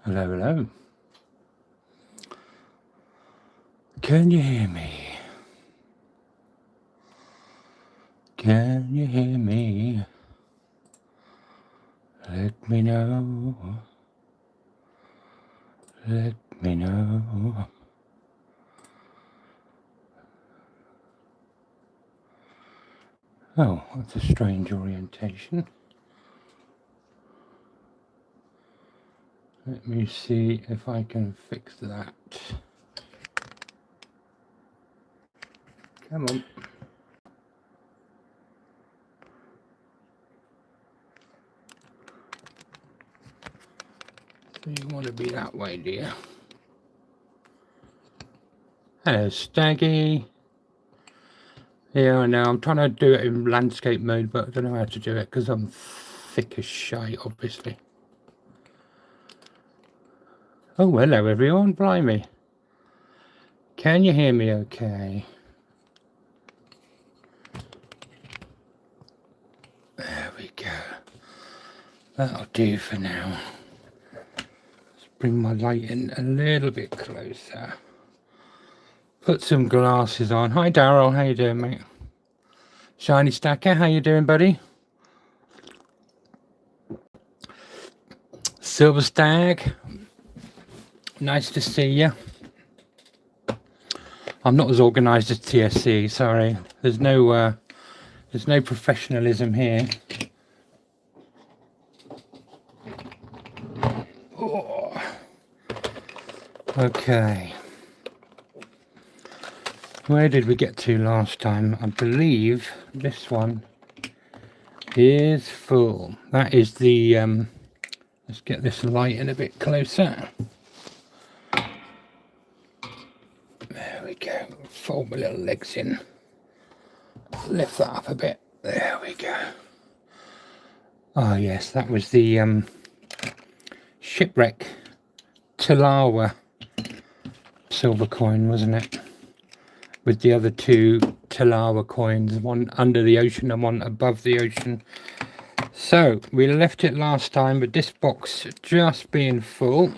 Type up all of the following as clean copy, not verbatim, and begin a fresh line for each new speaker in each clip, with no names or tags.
Hello, hello. Can you hear me? Can you hear me? Let me know. Let me know. Oh, that's a strange orientation. Let me see if I can fix that. Come on. So you want to be that way, do you? Hello, Staggy. Yeah, I know. I'm trying to do it in landscape mode, but I don't know how to do it because I'm thick as shite, obviously. Oh, hello, everyone. Blimey. Can you hear me okay? There we go. That'll do for now. Let's bring my light in a little bit closer. Put some glasses on. Hi, Daryl. How you doing, mate? Shiny Stacker, how you doing, buddy? Silver Stag, nice to see you. I'm not as organised as TSC. Sorry, there's no professionalism here. Oh. Okay. Where did we get to last time? I believe this one is full. That is the let's get this light in a bit closer. There we go. Fold my little legs in. Lift that up a bit. There we go. Oh yes, that was the shipwreck Talawa silver coin, wasn't it? With the other two Talawa coins, one under the ocean and one above the ocean. So we left it last time with this box just being full,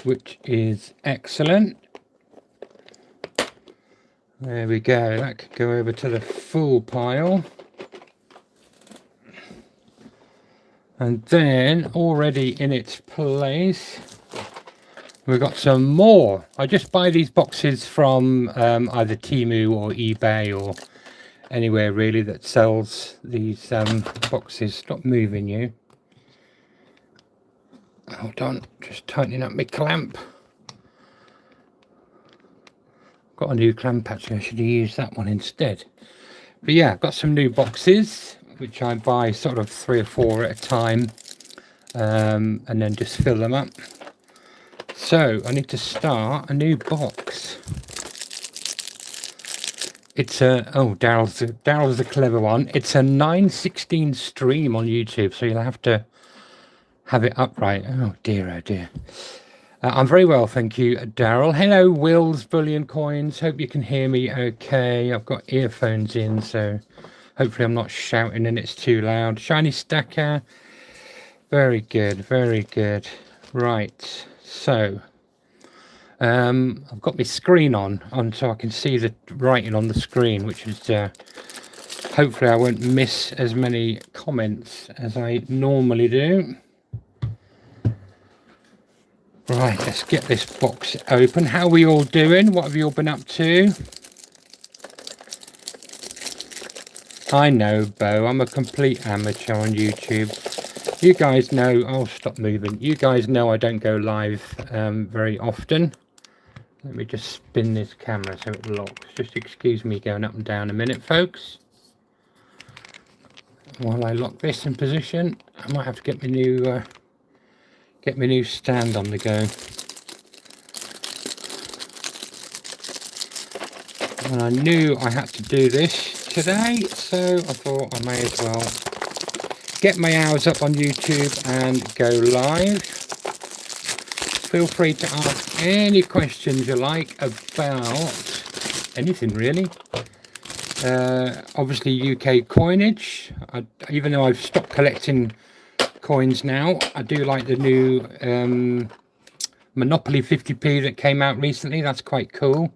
which is excellent. There we go. That could go over to the full pile. And then already in its place, we've got some more. I just buy these boxes from either Temu or eBay or anywhere really that sells these boxes. Stop moving, you. Hold on, just tightening up my clamp. Got a new clamp actually, I should have used that one instead. But yeah, I've got some new boxes which I buy sort of 3 or 4 at a time, and then just fill them up. So I need to start a new box. It's a, oh, Daryl's the clever one. It's a 9:16 stream on YouTube, so you'll have to have it upright. Oh dear, oh dear. I'm very well, thank you, Daryl. Hello, Will's Bullion Coins. Hope you can hear me okay. I've got earphones in, so hopefully I'm not shouting and it's too loud. Shiny Stacker. Very good, very good. Right, so I've got my screen on so I can see the writing on the screen, which is hopefully I won't miss as many comments as I normally do. Right, let's get this box open. How are we all doing? What have you all been up to? I know, Bo, I'm a complete amateur on YouTube. You guys know, oh, stop moving. You guys know I don't go live very often. Let me just spin this camera so it locks. Just excuse me going up and down a minute, folks. While I lock this in position, I might have to get my new stand on the go. And I knew I had to do this today, so I thought I may as well get my hours up on YouTube and go live. Feel free to ask any questions you like about anything really. Obviously UK coinage. Even though I've stopped collecting coins now. I do like the new Monopoly 50p that came out recently. That's quite cool.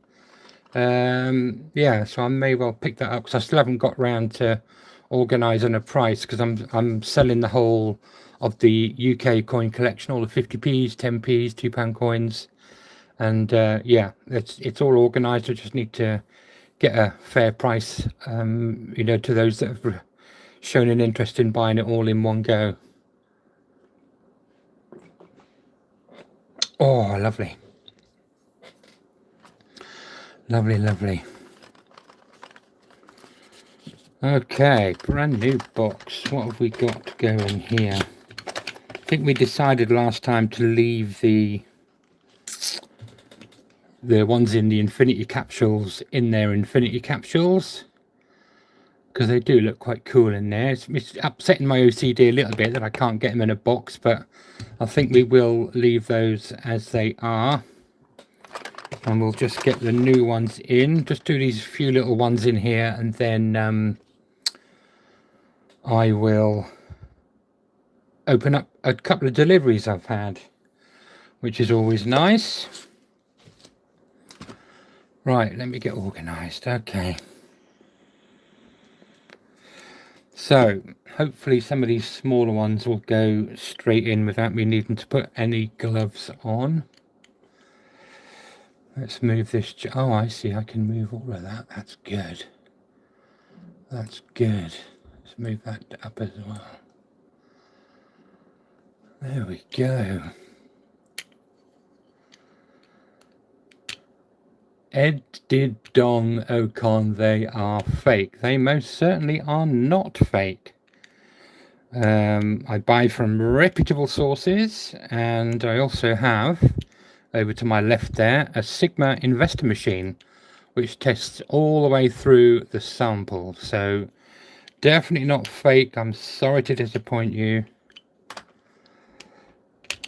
Yeah, so I may well pick that up because I still haven't got round to organising a price, because I'm selling the whole of the UK coin collection, all the 50p's, 10p's, £2 coins, and yeah, it's all organised. I just need to get a fair price, you know, to those that have shown an interest in buying it all in one go. Oh, lovely. Lovely, lovely. Okay, brand new box. What have we got going here? I think we decided last time to leave the ones in the infinity capsules in their infinity capsules, because they do look quite cool in there. It's upsetting my OCD a little bit that I can't get them in a box, but I think we will leave those as they are, and we'll just get the new ones in. Just do these few little ones in here, and then I will open up a couple of deliveries I've had, which is always nice. Right, let me get organised. Okay. So, hopefully some of these smaller ones will go straight in without me needing to put any gloves on. Let's move this. Oh, I see. I can move all of that. That's good. That's good. Let's move that up as well. There we go. Ed did Dong Ocon, they are fake. They most certainly are not fake. I buy from reputable sources, and I also have, over to my left there, a Sigma investor machine, which tests all the way through the sample. So definitely not fake. I'm sorry to disappoint you.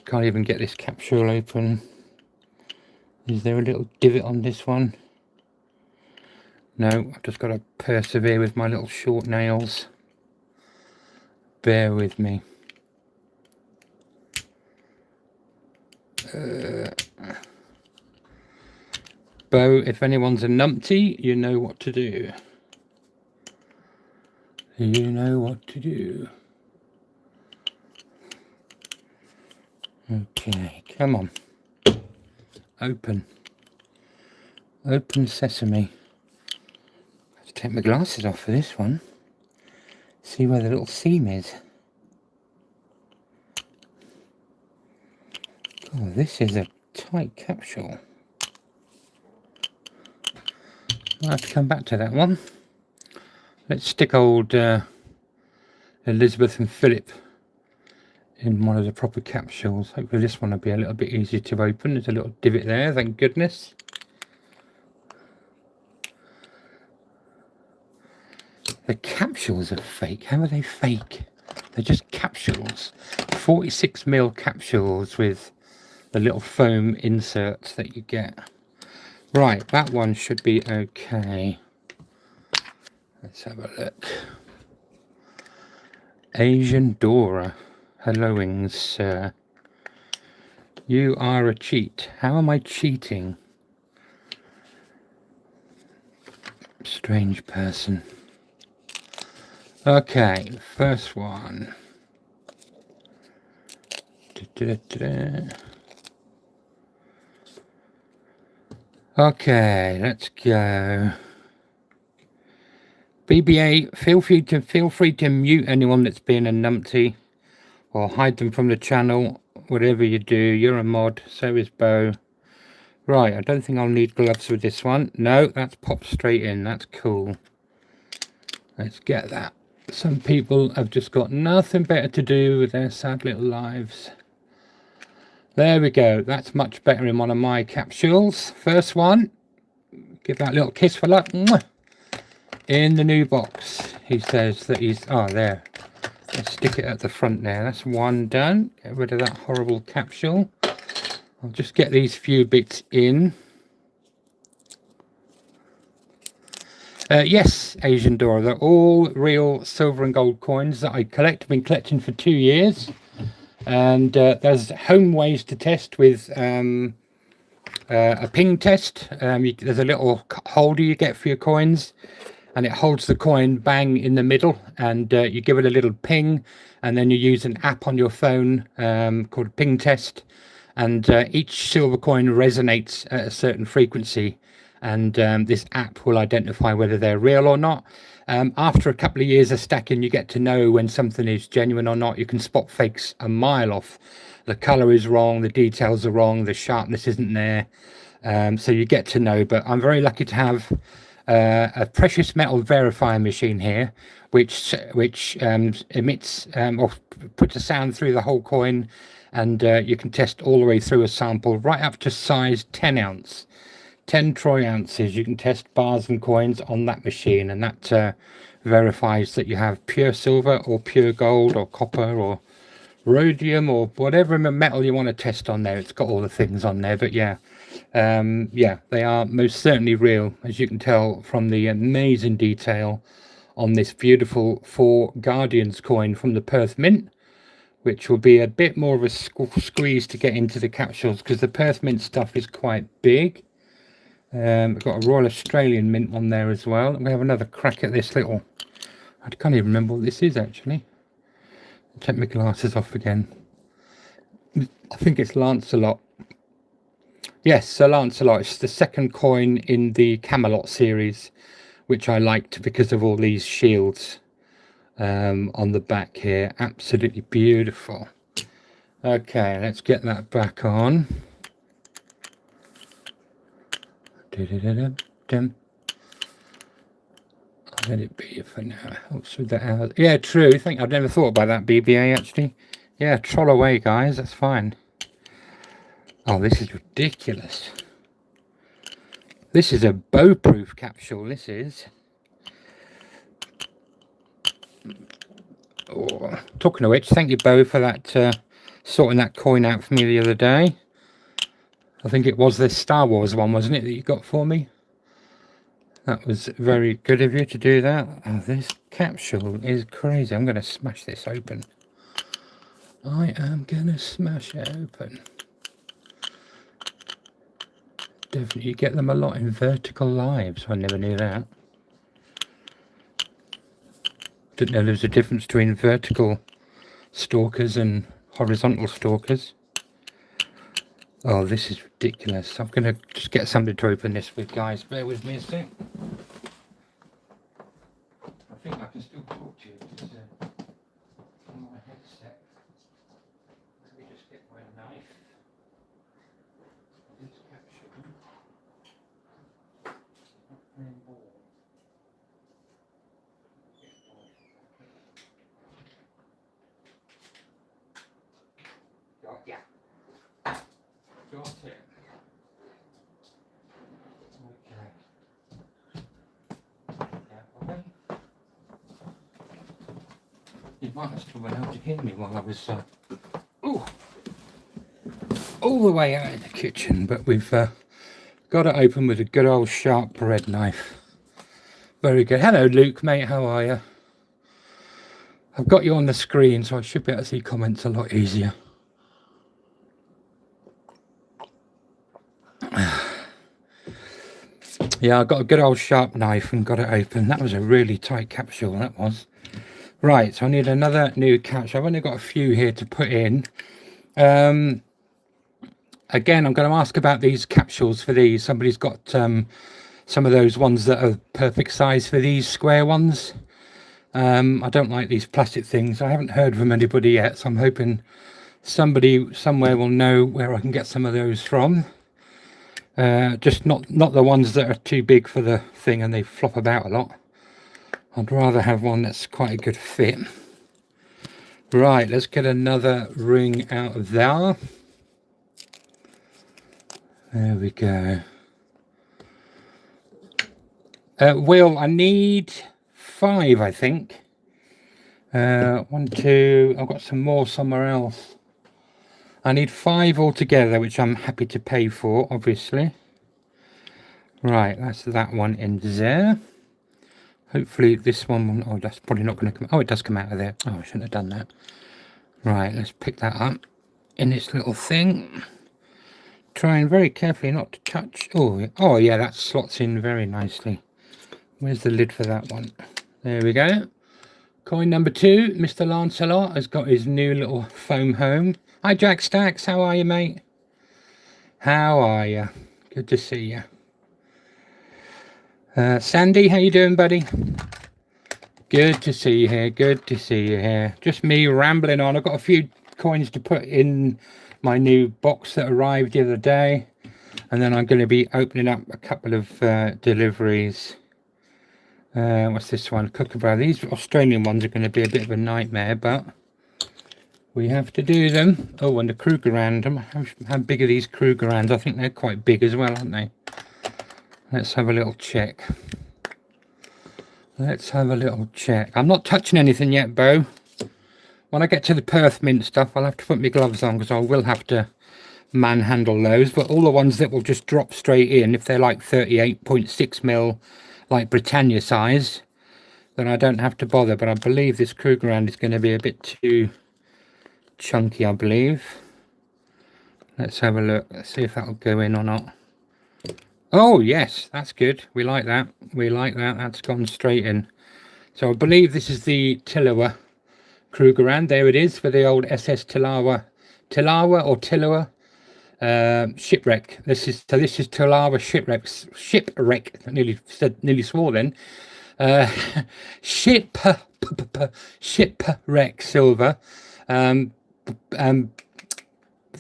Can't even get this capsule open. Is there a little divot on this one? No, I've just got to persevere with my little short nails. Bear with me. Bo, if anyone's a numpty, you know what to do. You know what to do. Okay, come on. Open. Open sesame. I have to take my glasses off for this one. See where the little seam is. Oh, this is a tight capsule. I'll have to come back to that one. Let's stick old Elizabeth and Philip in one of the proper capsules. Hopefully this one will be a little bit easier to open. There's a little divot there, thank goodness. The capsules are fake. How are they fake? They're just capsules. 46mm capsules with the little foam inserts that you get. Right, that one should be okay. Let's have a look. Asian Dora. Helloings, sir. You are a cheat. How am I cheating? Strange person. Okay, first one. Okay, let's go. BBA, feel free to mute anyone that's being a numpty, or hide them from the channel. Whatever you do, you're a mod. So is Bo. Right, I don't think I'll need gloves with this one. No, that's popped straight in. That's cool. Let's get that. Some people have just got nothing better to do with their sad little lives. There we go. That's much better in one of my capsules. First one. Give that little kiss for luck. In the new box. He says that he's... Oh, there. Let's stick it at the front there. That's one done. Get rid of that horrible capsule. I'll just get these few bits in. Yes, Asian Dora. They're all real silver and gold coins that I collect. I've been collecting for 2 years. And there's home ways to test with a ping test. There's a little holder you get for your coins, and it holds the coin bang in the middle, and you give it a little ping, and then you use an app on your phone called ping test, and each silver coin resonates at a certain frequency, and this app will identify whether they're real or not. After a couple of years of stacking, you get to know when something is genuine or not. You can spot fakes a mile off. The color is wrong, the details are wrong, the sharpness isn't there. So you get to know. But I'm very lucky to have a precious metal verifier machine here, which emits or puts a sound through the whole coin, and you can test all the way through a sample right up to size 10 ounce. 10 troy ounces. You can test bars and coins on that machine, and that verifies that you have pure silver or pure gold or copper or rhodium or whatever metal you want to test on there. It's got all the things on there. But yeah, they are most certainly real, as you can tell from the amazing detail on this beautiful 4 Guardians coin from the Perth Mint, which will be a bit more of a squeeze to get into the capsules because the Perth Mint stuff is quite big. I've got a Royal Australian Mint one there as well. I'm going to have another crack at this little... I can't even remember what this is actually. Take my glasses off again. I think it's Lancelot. Yes, Sir Lancelot. It's the second coin in the Camelot series, which I liked because of all these shields on the back here. Absolutely beautiful. Okay, let's get that back on. I'll let it be for now. Helps with the hours. Yeah, true. I've never thought about that, BBA, actually. Yeah, troll away, guys. That's fine. Oh, this is ridiculous. This is a bow-proof capsule, this is. Oh, talking of which, thank you, Bo, for that sorting that coin out for me the other day. I think it was the Star Wars one, wasn't it, that you got for me? That was very good of you to do that. Oh, this capsule is crazy. I'm going to smash this open. I am going to smash it open. Definitely get them a lot in vertical lives. I never knew that. Didn't know there was a difference between vertical stalkers and horizontal stalkers. Oh, this is ridiculous. I'm going to just get something to open this with, guys. Bear with me a sec. I think I can still talk to you. Just, on my headset. Let me just get my knife. This capsule. Yeah. Got it. Okay. You might have still been able to hear me while I was all the way out in the kitchen, but we've got it open with a good old sharp bread knife. Very good. Hello, Luke, mate. How are you? I've got you on the screen, so I should be able to see comments a lot easier. Yeah, I got a good old sharp knife and got it open. That was a really tight capsule, that was. Right, so I need another new capsule. I've only got a few here to put in. Again, I'm going to ask about these capsules for these. Somebody's got some of those ones that are perfect size for these square ones. I don't like these plastic things. I haven't heard from anybody yet, so I'm hoping somebody somewhere will know where I can get some of those from. Just not the ones that are too big for the thing and they flop about a lot. I'd rather have one that's quite a good fit. Right, let's get another ring out of there. There we go. Will, I need 5, I think. 1, 2, I've got some more somewhere else. I need 5 altogether, which I'm happy to pay for, obviously. Right, that's that one in there. Hopefully this one, oh, that's probably not going to come, oh, it does come out of there. Oh, I shouldn't have done that. Right, let's pick that up in this little thing. Trying very carefully not to touch. Oh yeah, that slots in very nicely. Where's the lid for that one? There we go. Coin number 2, Mr. Lancelot has got his new little foam home. Hi Jack Stacks, how are you, mate? How are you? Good to see you. Sandy, how you doing, buddy? Good to see you here, good to see you here. Just me rambling on. I've got a few coins to put in my new box that arrived the other day. And then I'm going to be opening up a couple of deliveries. What's this one? Kookaburra. These Australian ones are going to be a bit of a nightmare, but we have to do them. Oh, and the Krugerrand. How big are these Krugerrands? I think they're quite big as well, aren't they? Let's have a little check. Let's have a little check. I'm not touching anything yet, Bo. When I get to the Perth Mint stuff, I'll have to put my gloves on because I will have to manhandle those. But all the ones that will just drop straight in, if they're like 38.6mm, like Britannia size, then I don't have to bother. But I believe this Krugerrand is going to be a bit too chunky, I believe. Let's have a look. Let's see if that'll go in or not. Oh yes, that's good. We like that. We like that. That's gone straight in. So I believe this is the Tilawa Krugerrand. There it is for the old SS Tilawa or Tilawa shipwreck. This is Tilawa shipwreck. I nearly swore then. Shipwreck silver.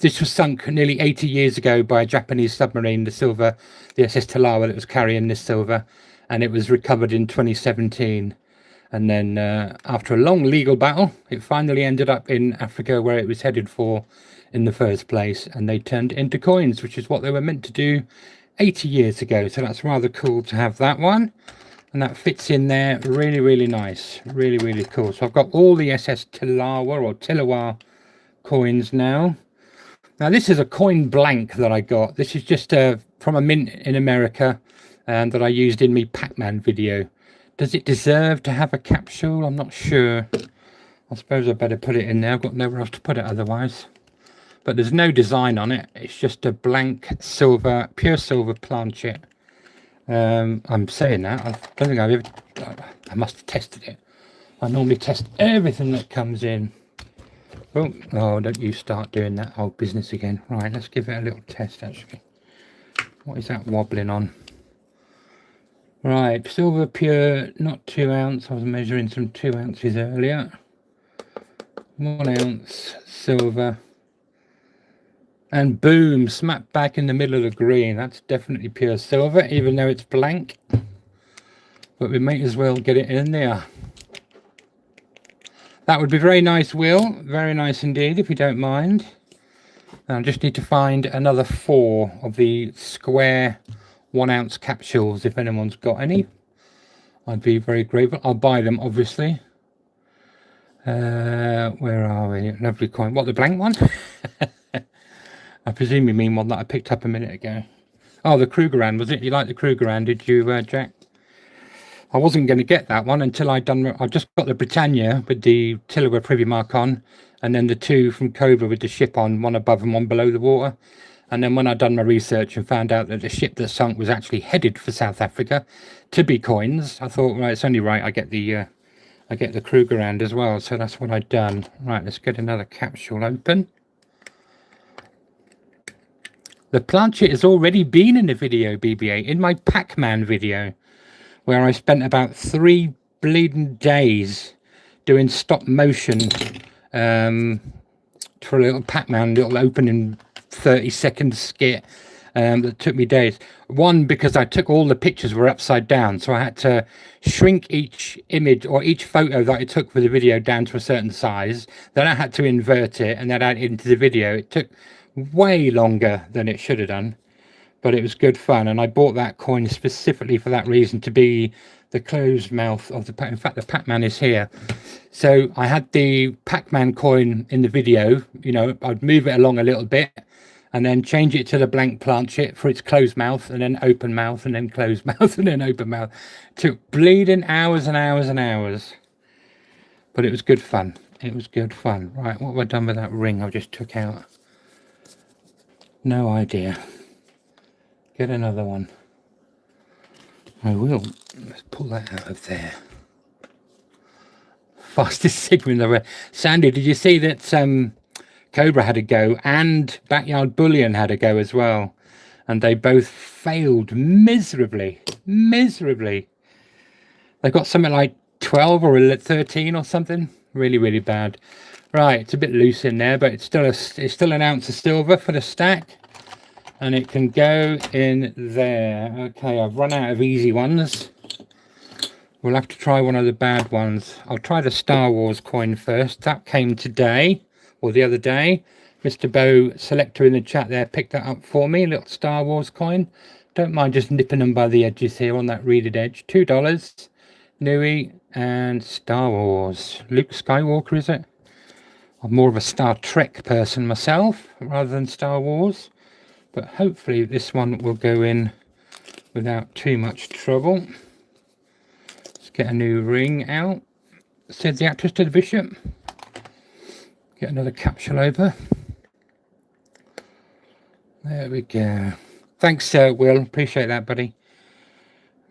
This was sunk nearly 80 years ago by a Japanese submarine, the SS Tilawa, that was carrying this silver, and it was recovered in 2017. And then after a long legal battle, it finally ended up in Africa, where it was headed for in the first place, and they turned it into coins, which is what they were meant to do 80 years ago. So that's rather cool to have that one, and that fits in there really, really nice. Really, really cool. So I've got all the SS Tilawa or Tilawa coins now. Now this is a coin blank that I got. This is just from a mint in America that I used in my Pac-Man video. Does it deserve to have a capsule? I'm not sure. I suppose I better put it in there. I've got nowhere else to put it otherwise. But there's no design on it. It's just a blank silver, pure silver planchet. I'm saying that. I don't think I've ever... I must have tested it. I normally test everything that comes in. Oh, don't you start doing that old business again. Right, let's give it a little test, actually. What is that wobbling on? Right, silver pure, not 2 ounce. I was measuring some 2 ounces earlier. 1 ounce silver. And boom, smack back in the middle of the green. That's definitely pure silver, even though it's blank. But we might as well get it in there. That would be very nice, Will. Very nice indeed, if you don't mind. I just need to find another 4 of the square 1 ounce capsules, if anyone's got any. I'd be very grateful. I'll buy them, obviously. Where are we? Lovely coin. What, the blank one? I presume you mean one that I picked up a minute ago. Oh, the Krugerrand, was it? You like the Krugerrand, did you, Jack? I wasn't going to get that one until I just got the Britannia with the Tilawa privy mark on, and then the 2 from Cobra with the ship on, one above and one below the water. And then when I'd done my research and found out that the ship that sunk was actually headed for South Africa to be coins, I thought, right, it's only right I get the Krugerrand as well. So that's what I'd done. Right, let's get another capsule open. The planchet has already been in the video, BB8, in my Pac-Man video, where I spent about 3 bleeding days doing stop motion for a little Pac-Man, little opening 30-second skit that took me days. One, because I took all the pictures were upside down, so I had to shrink each image or each photo that I took for the video down to a certain size. Then I had to invert it and then add it into the video. It took way longer than it should have done. But it was good fun, and I bought that coin specifically for that reason, to be the closed mouth of the Pac. In fact, the Pac-Man is here. So I had the Pac-Man coin in the video. You know, I'd move it along a little bit and then change it to the blank planchet for its closed mouth, and then open mouth, and then closed mouth, and then open mouth. It took bleeding hours and hours and hours. But it was good fun. It was good fun. Right, what have I done with that ring I just took out? No idea. Get another one. I will. Let's pull that out of there. Fastest Sigma in the world. Sandy, did you see that Cobra had a go and Backyard Bullion had a go as well? And they both failed miserably. Miserably. They've got something like 12 or 13 or something. Really, really bad. Right, it's a bit loose in there, but it's still an ounce of silver for the stack. And it can go in there. Okay, I've run out of easy ones. We'll have to try one of the bad ones. I'll try the Star Wars coin first. That came today, or the other day. Mr. Bo Selector in the chat there picked that up for me. A little Star Wars coin. Don't mind just nipping them by the edges here on that reeded edge. $2. Nui and Star Wars. Luke Skywalker, is it? I'm more of a Star Trek person myself, rather than Star Wars. But hopefully this one will go in without too much trouble. Get a new ring out, said the actress to the bishop. Get another capsule over. There we go. Thanks, Will. Appreciate that, buddy.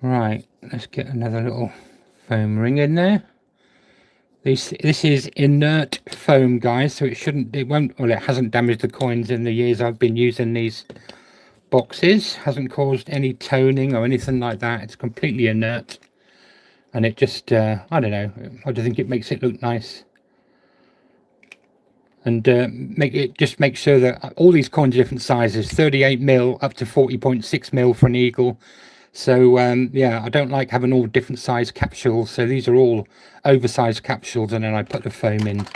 Right, let's get another little foam ring in there. This is inert foam, guys, so it hasn't damaged the coins in the years I've been using these boxes. Hasn't caused any toning or anything like that. It's completely inert. And it just, I don't know, I just think it makes it look nice. And make sure that all these coins are different sizes, 38mm up to 40.6mm for an eagle. So, yeah, I don't like having all different size capsules. So these are all oversized capsules, and then I put the foam in.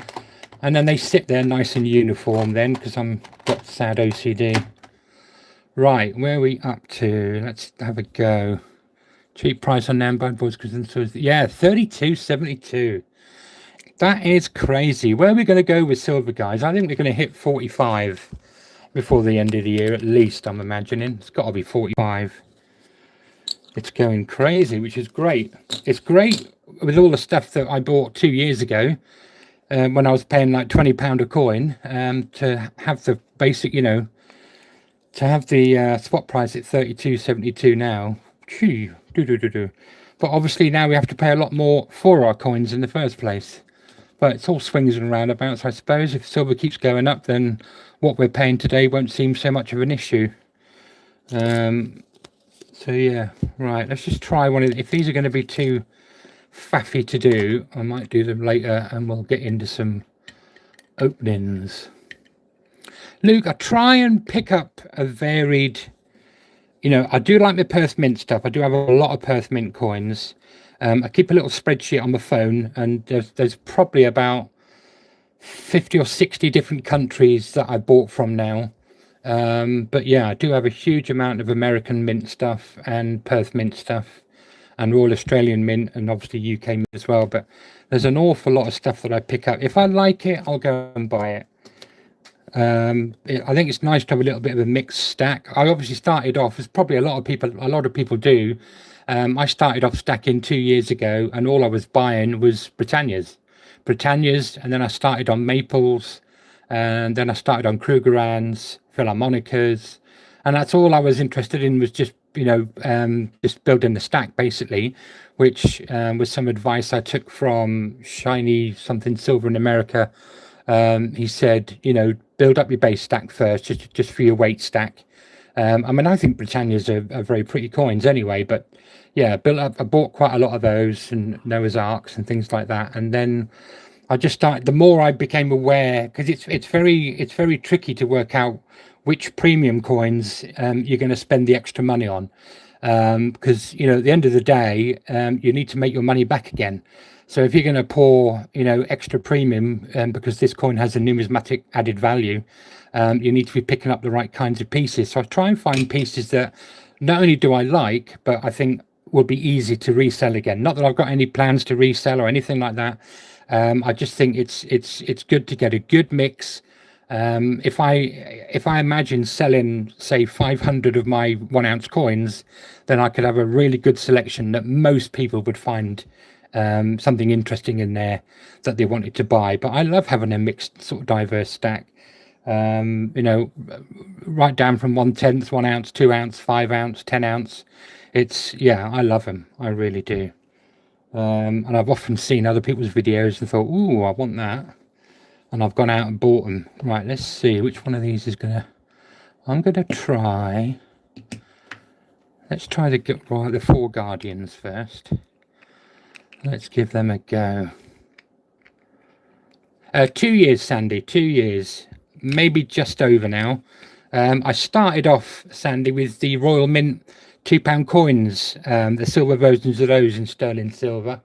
And then they sit there nice and uniform then, because I'm got sad OCD. Right, where are we up to? Let's have a go. Cheap price on them bad boys, because yeah, 32.72. That is crazy. Where are we going to go with silver, guys? I think we're going to hit 45 before the end of the year, at least. I'm imagining it's got to be 45. It's going crazy, which is great. It's great with all the stuff that I bought 2 years ago, when I was paying like £20 a coin, to have the basic, you know, to have the spot price at 32.72 now. Phew. But obviously now we have to pay a lot more for our coins in the first place. But it's all swings and roundabouts, I suppose. If silver keeps going up, then what we're paying today won't seem so much of an issue. So yeah, right, let's just try one of, if these are going to be too faffy to do, I might do them later and we'll get into some openings. Luke, I try and pick up a varied, you know, I do like my Perth Mint stuff. I do have a lot of Perth Mint coins. I keep a little spreadsheet on my phone, and there's probably about 50 or 60 different countries that I bought from now. But yeah, I do have a huge amount of American Mint stuff and Perth Mint stuff and Royal Australian Mint, and obviously UK Mint as well. But there's an awful lot of stuff that I pick up. If I like it, I'll go and buy it. I think it's nice to have a little bit of a mixed stack. I obviously started off, as probably a lot of people do. I started off stacking 2 years ago, and all I was buying was Britannias, and then I started on Maples, and then I started on Krugerrands, Philharmonicas, and that's all I was interested in, was just, you know, just building the stack basically, which was some advice I took from Shiny something Silver in America. He said, you know, build up your base stack first, just for your weight stack. I mean, I think Britannias are very pretty coins anyway, but yeah, I bought quite a lot of those, and Noah's Arks and things like that. And then I just started, the more I became aware, because it's very tricky to work out which premium coins you're going to spend the extra money on. Because, you know, at the end of the day, you need to make your money back again. So if you're going to pour, you know, extra premium, because this coin has a numismatic added value, you need to be picking up the right kinds of pieces. So I try and find pieces that not only do I like, but I think will be easy to resell again. Not that I've got any plans to resell or anything like that. I just think it's good to get a good mix. If I imagine selling, say, 500 of my 1 ounce coins, then I could have a really good selection that most people would find something interesting in there that they wanted to buy. But I love having a mixed sort of diverse stack. You know, right down from 1/10, 1 ounce, 2 ounce, 5 ounce, 10 ounce. It's, yeah, I love them. I really do. And I've often seen other people's videos and thought, ooh, I want that. And I've gone out and bought them. Right, let's see which one of these is gonna, I'm gonna try, let's try the 4 Guardians first. Let's give them a go. 2 years, Sandy, 2 years, maybe just over now. I started off, Sandy, with the Royal Mint £2 coins, the silver versions of those in sterling silver.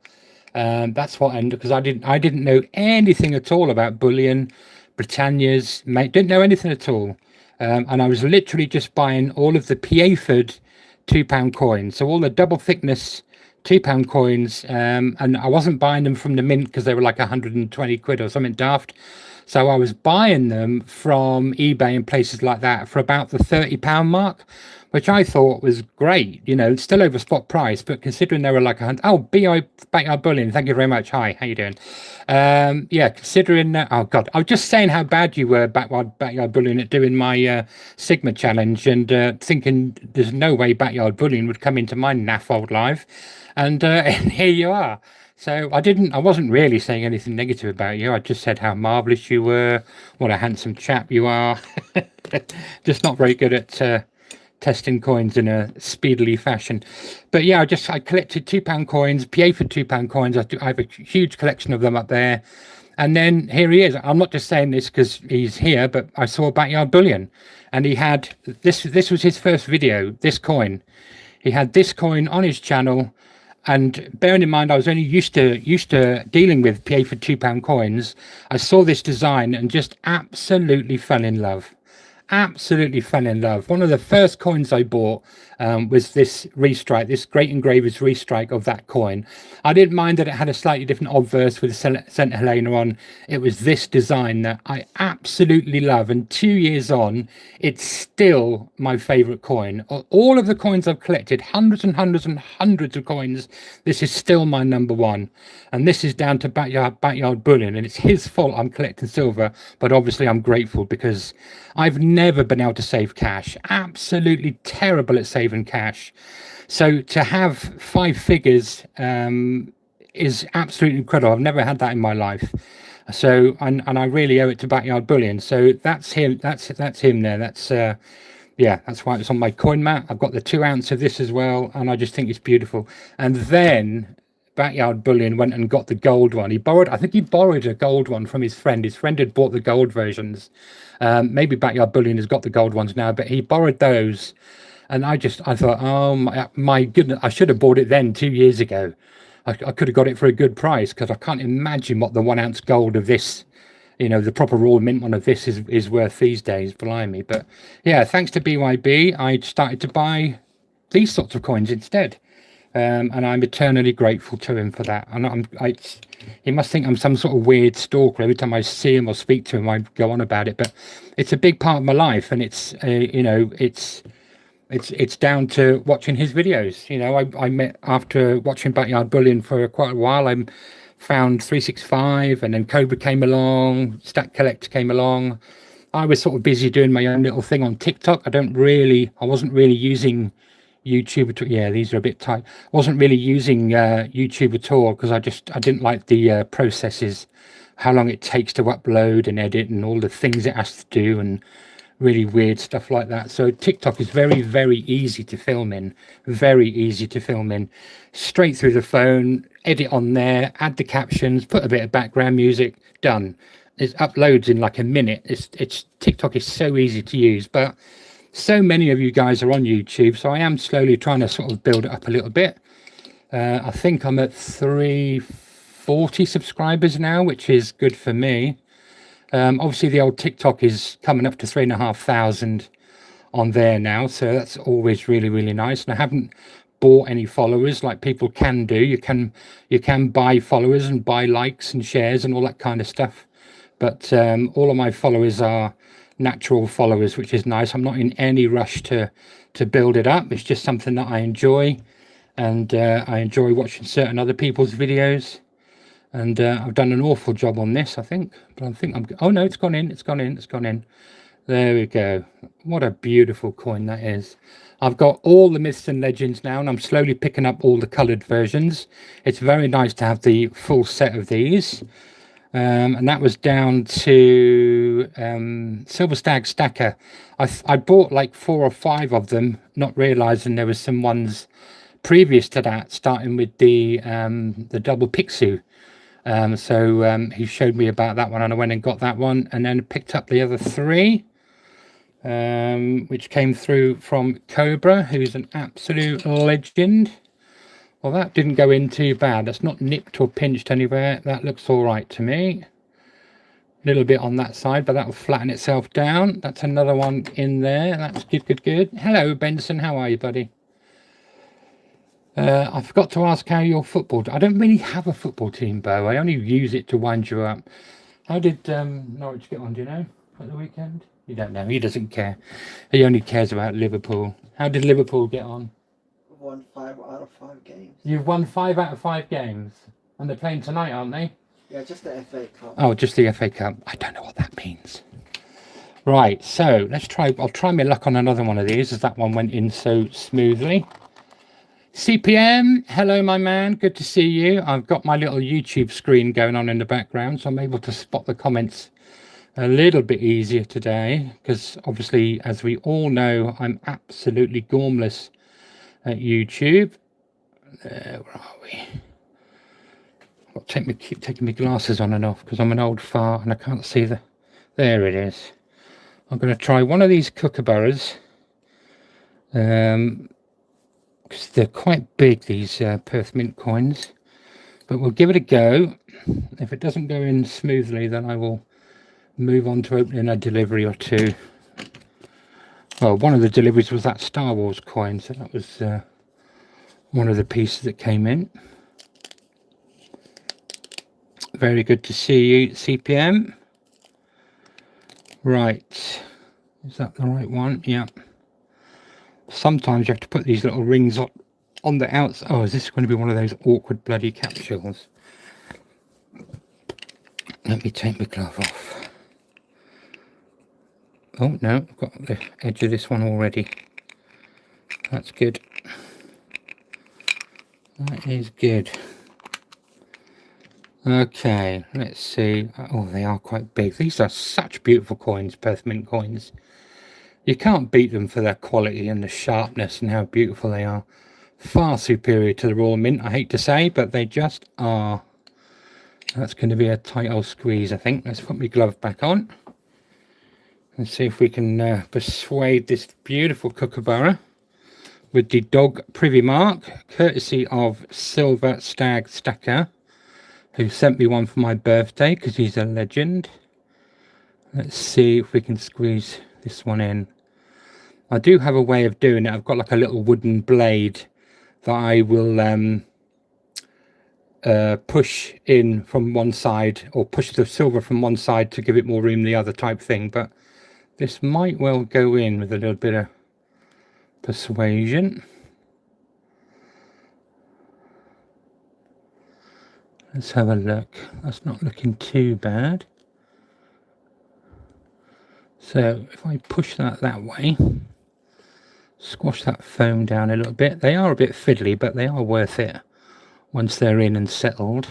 That's what I ended, because I didn't know anything at all about bullion, Britannias, didn't know anything at all. And I was literally just buying all of the Pleasefollow £2 coins, so all the double thickness £2 coins, and I wasn't buying them from the mint because they were like 120 quid or something daft. So I was buying them from eBay and places like that for about the £30 mark, which I thought was great. You know, still over spot price, but considering they were like 100. Oh, BI Backyard Bullion, thank you very much. Hi, how you doing? Yeah, considering that. Oh God, I was just saying how bad you were, Backyard Bullion, at doing my Sigma challenge, and thinking there's no way Backyard Bullion would come into my naff old live, and and here you are. So I wasn't really saying anything negative about you. I just said how marvellous you were, what a handsome chap you are. Just not very good at testing coins in a speedily fashion. But yeah, I collected £2 coins, PA for £2 coins. I have a huge collection of them up there. And then here he is. I'm not just saying this because he's here, but I saw Backyard Bullion, and he had this was his first video, this coin. He had this coin on his channel. And bearing in mind, I was only used to dealing with PA for £2 coins. I saw this design and just absolutely fell in love. Absolutely fell in love. One of the first coins I bought was this restrike, this Great Engravers restrike of that coin. I didn't mind that it had a slightly different obverse with a St. Helena on. It was this design that I absolutely love, and 2 years on, it's still my favorite coin. All of the coins I've collected, hundreds and hundreds and hundreds of coins, this is still my number one. And this is down to Backyard Bullion, and it's his fault I'm collecting silver, but obviously I'm grateful because I've never been able to save cash. Absolutely terrible at saving cash. So to have 5 figures is absolutely incredible. I've never had that in my life. So and I really owe it to Backyard Bullion. So that's him. That's him there. That's yeah, that's why it's on my coin mat. I've got the 2 ounce of this as well, and I just think it's beautiful. And then Backyard Bullion went and got the gold one. I think he borrowed a gold one from his friend. His friend had bought the gold versions. Maybe Backyard Bullion has got the gold ones now, but he borrowed those. And I thought, oh my goodness, I should have bought it then 2 years ago. I could have got it for a good price, because I can't imagine what the 1 ounce gold of this, you know, the proper raw mint one of this is worth these days, blimey. But yeah, thanks to BYB, I started to buy these sorts of coins instead. And I'm eternally grateful to him for that. And he must think I'm some sort of weird stalker. Every time I see him or speak to him, I go on about it. But it's a big part of my life, and it's you know, it's down to watching his videos. You know, I met after watching Backyard Bullion for quite a while. I found 365, and then Cobra came along, Stack Collect came along. I was sort of busy doing my own little thing on TikTok. I wasn't really using YouTube at all. Yeah, these are a bit tight. Wasn't really using YouTube at all, because I didn't like the processes, how long it takes to upload and edit and all the things it has to do, and really weird stuff like that. So TikTok is very, very easy to film in, very easy to film in, straight through the phone, edit on there, add the captions, put a bit of background music, done. It uploads in like a minute. It's TikTok is so easy to use. But so many of you guys are on YouTube, so I am slowly trying to sort of build it up a little bit. I think I'm at 340 subscribers now, which is good for me. Obviously the old TikTok is coming up to 3,500 on there now, so that's always really, really nice. And I haven't bought any followers like people can do. You can buy followers and buy likes and shares and all that kind of stuff, but all of my followers are natural followers, which is nice. I'm not in any rush to build it up. It's just something that I enjoy, and I enjoy watching certain other people's videos. And I've done an awful job on this, I think. But I think I'm... Oh, no, it's gone in. It's gone in. It's gone in. There we go. What a beautiful coin that is. I've got all the myths and legends now, and I'm slowly picking up all the coloured versions. It's very nice to have the full set of these. And that was down to Silver Stag Stacker. I bought like 4 or 5 of them, not realising there was some ones previous to that, starting with the double Picsou. So he showed me about that one, and I went and got that one, and then picked up the other 3, which came through from Cobra, who's an absolute legend. Well, that didn't go in too bad. That's not nipped or pinched anywhere. That looks all right to me. A little bit on that side, but that will flatten itself down. That's another one in there. That's good, good, good. Hello, Benson. How are you, buddy? I forgot to ask how your football... I don't really have a football team, Bo. I only use it to wind you up. How did Norwich get on, do you know, at the weekend? You don't know. He doesn't care. He only cares about Liverpool. How did Liverpool get on?
Won 5 out of 5 games.
You've won 5 out of 5 games. And they're playing tonight, aren't they?
Yeah, just the FA Cup.
Oh, just the FA Cup. I don't know what that means. Right, so let's try... I'll try my luck on another one of these, as that one went in so smoothly. CPM, hello my man, good to see you. I've got my little YouTube screen going on in the background, so I'm able to spot the comments a little bit easier today, because obviously, as we all know, I'm absolutely gormless at YouTube. Where are we? I've got to keep taking my glasses on and off because I'm an old fart and I can't see the... There it is. I'm going to try one of these kookaburras. Because they're quite big, these Perth Mint coins, but we'll give it a go. If it doesn't go in smoothly, then I will move on to opening a delivery or 2. Well, one of the deliveries was that Star Wars coin, so that was one of the pieces that came in. Very good to see you, CPM. Right, is that the right one? Yeah. Sometimes you have to put these little rings on the outside. Oh, is this going to be one of those awkward bloody capsules? Let me take my glove off. Oh no, I've got the edge of this one already. That's good. That is good. Okay, let's see. Oh, they are quite big. These are such beautiful coins, Perth Mint coins. You can't beat them for their quality and the sharpness and how beautiful they are. Far superior to the Royal Mint, I hate to say, but they just are. That's going to be a tight old squeeze, I think. Let's put my glove back on. And see if we can persuade this beautiful kookaburra with the dog privy mark, courtesy of Silver Stag Stacker, who sent me one for my birthday because he's a legend. Let's see if we can squeeze this one in. I do have a way of doing it. I've got like a little wooden blade that I will push in from one side, or push the silver from one side to give it more room the other type thing. But this might well go in with a little bit of persuasion. Let's have a look. That's not looking too bad. So if I push that way, squash that foam down a little bit. They are a bit fiddly, but they are worth it once they're in and settled.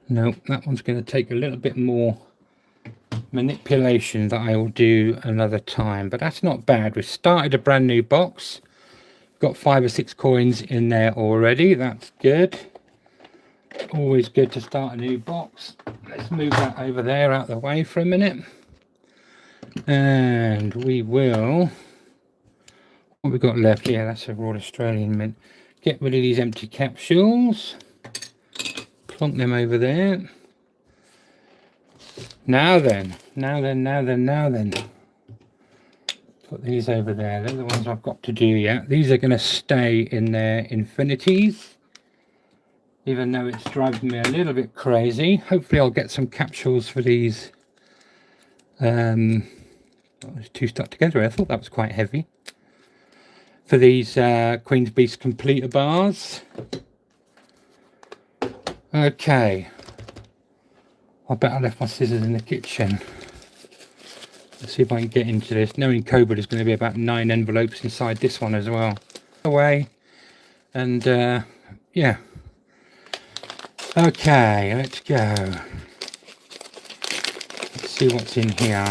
No, that one's going to take a little bit more manipulation that I will do another time, but that's not bad. We've started a brand new box. Got 5 or 6 coins in there already. That's good. Always good to start a new box. Let's move that over there out of the way for a minute. And we will... What we've got left? Yeah, that's a Royal Australian Mint. Get rid of these empty capsules. Plonk them over there. Now then. Put these over there. They're the ones I've got to do yet. These are going to stay in their infinities, even though it's driving me a little bit crazy. Hopefully I'll get some capsules for these There's two stuck together. I thought that was quite heavy for these Queen's Beast completer bars. Okay, I bet I left my scissors in the kitchen. Let's see if I can get into this. Knowing Cobra, there's going to be about 9 envelopes inside this one as well. Away, and yeah. Okay, let's go. Let's see what's in here.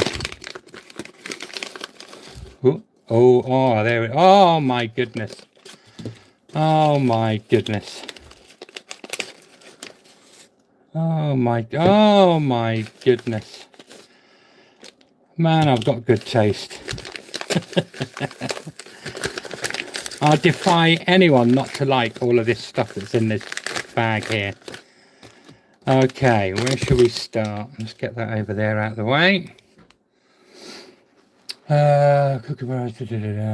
Ooh. Oh, there it. Oh my goodness. Oh my goodness. Oh my goodness. Man, I've got good taste. I defy anyone not to like all of this stuff that's in this bag here. Okay, where should we start? Let's get that over there out of the way. Kookaburras,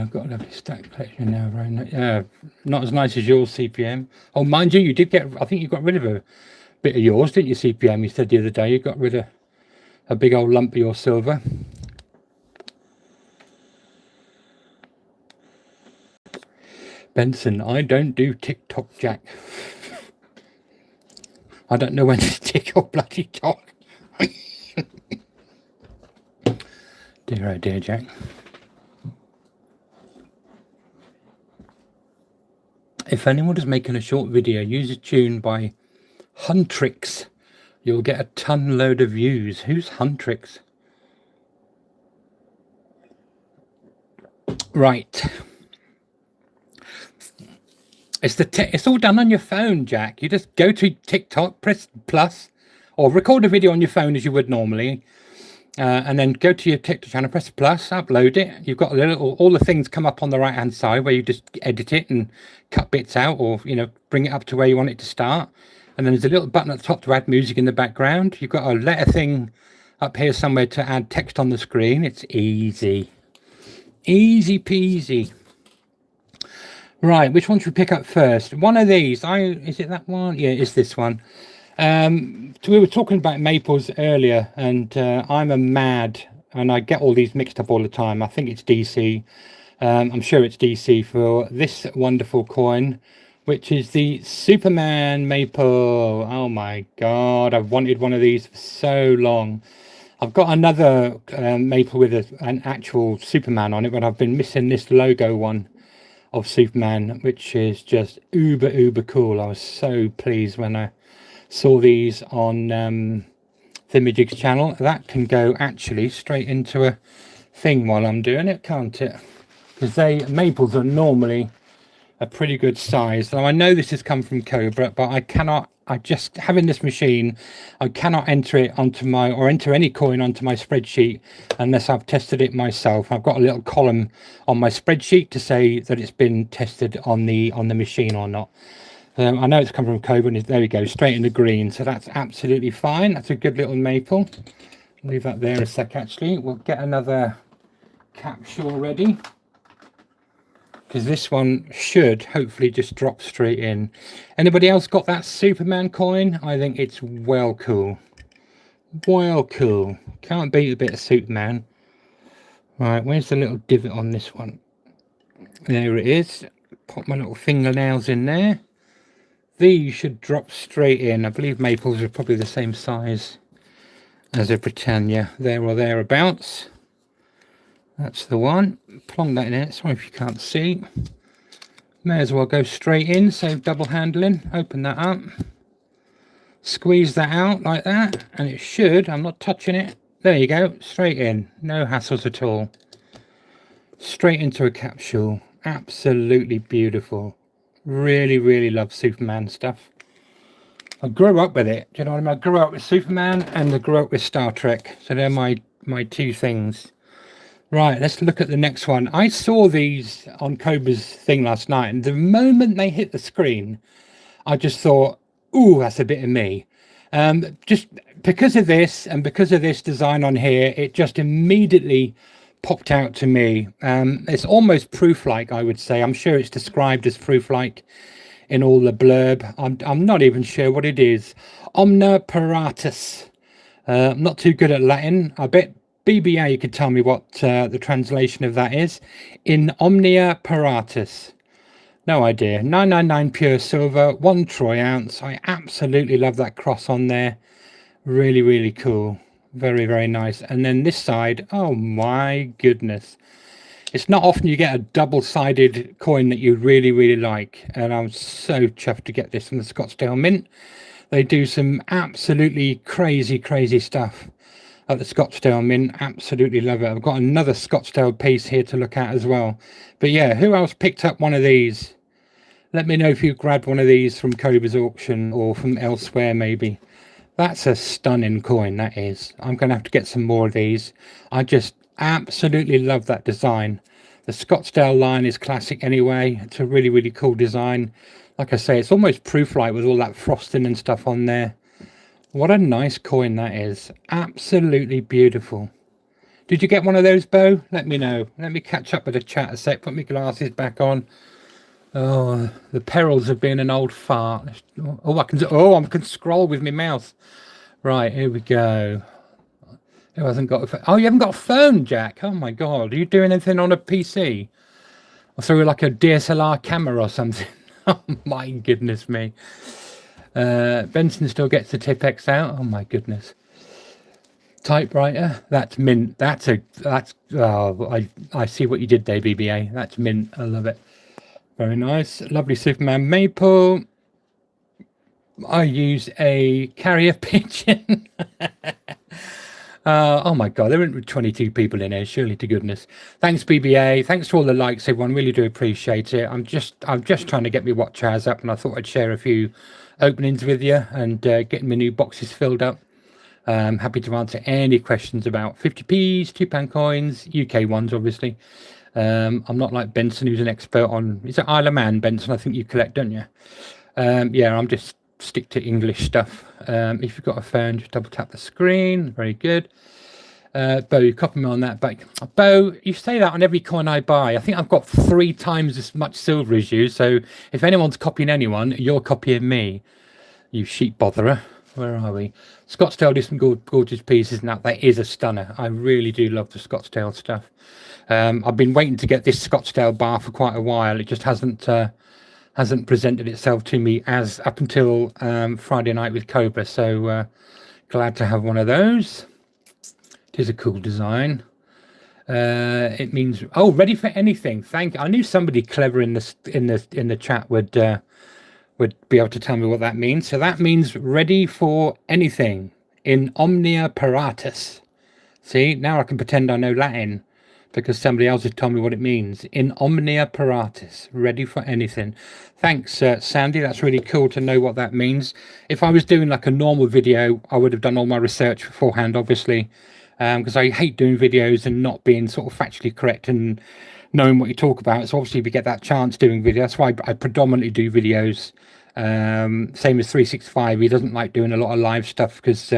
I've got a lovely stack collection now, very nice. Not as nice as yours, CPM. Oh, mind you, you did get, I think you got rid of a bit of yours, didn't you, CPM? You said the other day you got rid of a big old lump of your silver. Benson, I don't do TikTok, Jack. I don't know when to tick or bloody talk. Dear oh dear, Jack. If anyone is making a short video, use a tune by Huntrix. You'll get a ton load of views. Who's Huntrix? Right. It's all done on your phone, Jack. You just go to TikTok, press plus, or record a video on your phone as you would normally, and then go to your TikTok channel, press plus, upload it. You've got all the things come up on the right hand side where you just edit it and cut bits out, or bring it up to where you want it to start. And then there's a little button at the top to add music in the background. You've got a letter thing up here somewhere to add text on the screen. It's easy peasy. Right, which one should we pick up first? One of these. Is it that one? Yeah, it's this one. So we were talking about maples earlier, and I'm a mad, and I get all these mixed up all the time. I think it's DC. I'm sure it's DC for this wonderful coin, which is the Superman maple. Oh my God, I've wanted one of these for so long. I've got another maple with an actual Superman on it, but I've been missing this logo one of Superman, which is just uber cool. I was so pleased when I saw these on Thimajig's channel. That can go actually straight into a thing while I'm doing it, can't it? Because maples are normally a pretty good size. Now I know this has come from Cobra, but I just having this machine, I cannot enter it onto enter any coin onto my spreadsheet unless I've tested it myself. I've got a little column on my spreadsheet to say that it's been tested on the machine or not. I know it's come from Cobra, and there we go, straight in the green, so that's absolutely fine. That's a good little maple. Leave that there a sec. Actually, we'll get another capsule ready, because this one should hopefully just drop straight in. Anybody else got that Superman coin? I think it's well cool. Can't beat a bit of Superman. Right, where's the little divot on this one? There it is. Pop my little fingernails in there. These should drop straight in. I believe maples are probably the same size as a Britannia, there or thereabouts. That's the one. Plonk that in there. Sorry if you can't see. May as well go straight in, save double handling. Open that up. Squeeze that out like that, and it should, I'm not touching it. There you go, straight in. No hassles at all. Straight into a capsule. Absolutely beautiful. Really love Superman stuff. I grew up with it. Do you know what I mean? I grew up with Superman and I grew up with Star Trek. So they're my two things. Right, let's look at the next one. I saw these on Cobra's thing last night, and the moment they hit the screen, I just thought, ooh, that's a bit of me. Just because of this and because of this design on here, it just immediately popped out to me. It's almost proof-like, I would say. I'm sure it's described as proof-like in all the blurb. I'm not even sure what it is. Omniparatus. I'm not too good at Latin. I bet BBA, you could tell me what the translation of that is. In omnia paratus. No idea. 999 pure silver, 1 troy ounce. I absolutely love that cross on there. Really, really cool. Very, very nice. And then this side, oh my goodness. It's not often you get a double-sided coin that you really, really like. And I'm so chuffed to get this from the Scottsdale Mint. They do some absolutely crazy, crazy stuff at the Scottsdale Mint. Absolutely love it. I've got another Scottsdale piece here to look at as well. But yeah, who else picked up one of these? Let me know if you grabbed one of these from Cobra's auction or from elsewhere maybe. That's a stunning coin, that is. I'm going to have to get some more of these. I just absolutely love that design. The Scottsdale line is classic anyway. It's a really, really cool design. Like I say, it's almost proof-like with all that frosting and stuff on there. What a nice coin that is. Absolutely beautiful. Did you get one of those, Bo? Let me know. Let me catch up with the chat a sec. Put my glasses back on. Oh, the perils of being an old fart. Oh, I can scroll with my mouse. Right, here we go. Who hasn't got a phone? Oh, you haven't got a phone, Jack. Oh my God. Are you doing anything on a PC? Or through like a DSLR camera or something? Oh my goodness me. Benson still gets the Tipex out. Oh my goodness. Typewriter. That's mint. Oh, I see what you did there, BBA. That's mint. I love it. Very nice. Lovely Superman maple. I use a carrier pigeon. Oh my God, there were 22 people in here, surely to goodness. Thanks, BBA. Thanks to all the likes, everyone. Really do appreciate it. I'm just trying to get my watch hours up, and I thought I'd share a few openings with you and getting my new boxes filled up. Happy to answer any questions about 50p's, £2 coins, UK ones, obviously. I'm not like Benson, who's an expert on, is it Isle of Man, Benson? I think you collect, don't you? Yeah, I'm just stick to English stuff. If you've got a phone, just double tap the screen. Very good. Bo, you copy me on that. But Bo, you say that on every coin I buy. I think I've got 3 times as much silver as you. So if anyone's copying anyone, you're copying me. You sheep botherer. Where are we? Scottsdale do some gorgeous pieces, and that is a stunner. I really do love the Scottsdale stuff. I've been waiting to get this Scottsdale bar for quite a while. It just hasn't presented itself to me as up until Friday night with Cobra. So glad to have one of those. It is a cool design. It means ready for anything. Thank you. I knew somebody clever in the chat would be able to tell me what that means. So that means ready for anything in omnia paratus. See, now I can pretend I know Latin because somebody else has told me what it means. In omnia paratus, ready for anything. Thanks, Sandy. That's really cool to know what that means. If I was doing like a normal video, I would have done all my research beforehand, obviously, because I hate doing videos and not being sort of factually correct and knowing what you talk about. So obviously we get that chance doing videos. That's why I predominantly do videos. Same as 365. He doesn't like doing a lot of live stuff because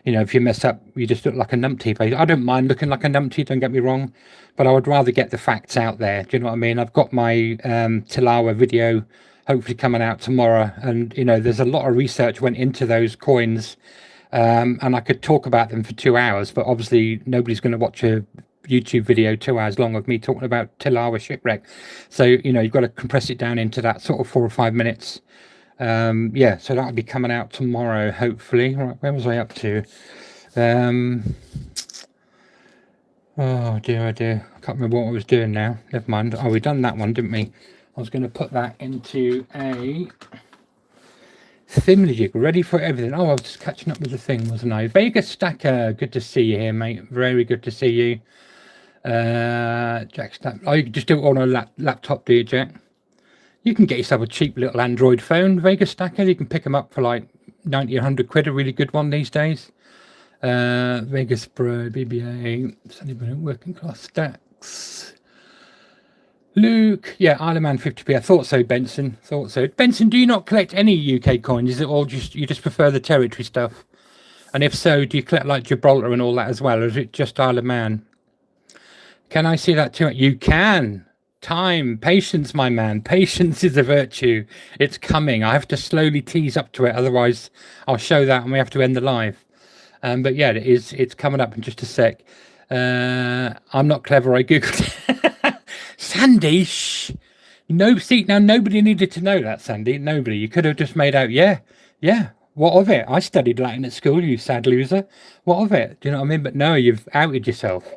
if you mess up, you just look like a numpty. I don't mind looking like a numpty, don't get me wrong, but I would rather get the facts out there. Do you know what I mean? I've got my Tilawa video hopefully coming out tomorrow, and there's a lot of research went into those coins, and I could talk about them for 2 hours, but obviously nobody's going to watch a YouTube video 2 hours long of me talking about Tilawa shipwreck. So you've got to compress it down into that sort of 4 or 5 minutes. Yeah, so that'll be coming out tomorrow, hopefully. Right, where was I up to? Oh dear, I can't remember what I was doing now. Never mind. Oh, we done that one, didn't we? I was going to put that into a thingamajig, ready for everything. Oh, I was just catching up with the thing, wasn't I? Vegas Stacker, good to see you here, mate. Very good to see you. Jack Stack. Oh, you can just do it on a laptop, do you, Jack? You can get yourself a cheap little Android phone, Vegas Stacker. You can pick them up for like 90 or 100 quid, a really good one these days. Vegas Pro, BBA, working class stacks. Luke, yeah, Isle of Man 50p. I thought so, Benson. Thought so. Benson, do you not collect any UK coins? Is it all you just prefer the territory stuff? And if so, do you collect like Gibraltar and all that as well, or is it just Isle of Man? Can I see that too? You can. Time, patience, my man. Patience is a virtue. It's coming. I have to slowly tease up to it, otherwise I'll show that and we have to end the live. But yeah, it's coming up in just a sec. I'm not clever, I googled. Sandy, shh. No, see, now nobody needed to know that, Sandy. Nobody. You could have just made out, yeah. What of it? I studied Latin at school, you sad loser. What of it? Do you know what I mean? But no, you've outed yourself.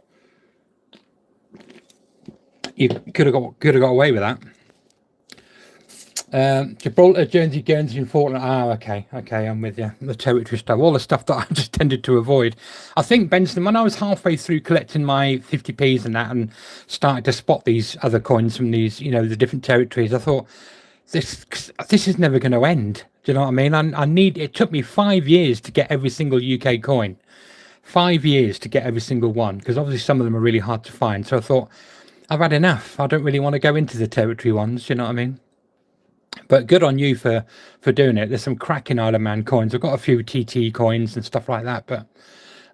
You could have got away with that. Gibraltar, Guernsey, and Falkland. Ah, okay, I'm with you. The territory stuff, all the stuff that I just tended to avoid. I think, Benson, when I was halfway through collecting my 50p's and that, and started to spot these other coins from these, the different territories, I thought this is never going to end. Do you know what I mean? It took me 5 years to get every single UK coin. 5 years to get every single one, because obviously some of them are really hard to find. So I thought, I've had enough. I don't really want to go into the territory ones. Do you know what I mean? But good on you for doing it. There's some cracking Isle of Man coins. I've got a few TT coins and stuff like that,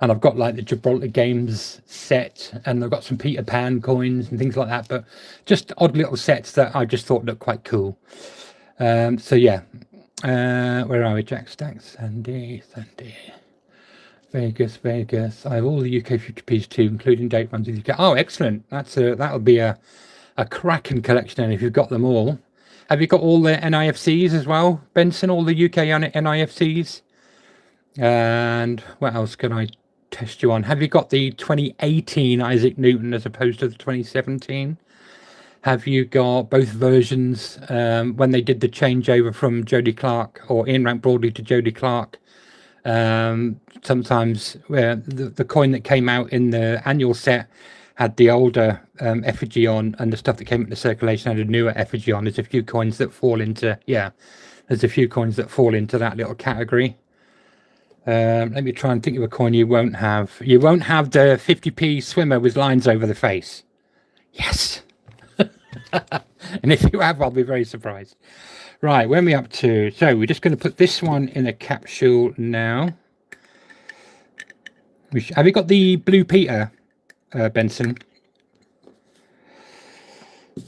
and I've got like the Gibraltar Games set, and I've got some Peter Pan coins and things like that, but just odd little sets that I just thought looked quite cool. So yeah, where are we? Jack Stacks, Sandy, Vegas. I have all the UK 50p's too, including date ones with UK. Oh, excellent. That'll be a cracking collection, and if you've got them all. Have you got all the NIFCs as well, Benson? All the UK NIFCs? And what else can I test you on? Have you got the 2018 Isaac Newton as opposed to the 2017? Have you got both versions when they did the changeover from Jodie Clark or Ian Rank Broadley to Jodie Clark? Sometimes the coin that came out in the annual set had the older effigy on, and the stuff that came into circulation had a newer effigy on. There's a few coins that fall into that little category. Let me try and think of a coin you won't have. You won't have the 50p swimmer with lines over the face. Yes. And if you have, I'll be very surprised. Right, where are we up to? So we're just going to put this one in a capsule now. Have you got the Blue Peter, Benson?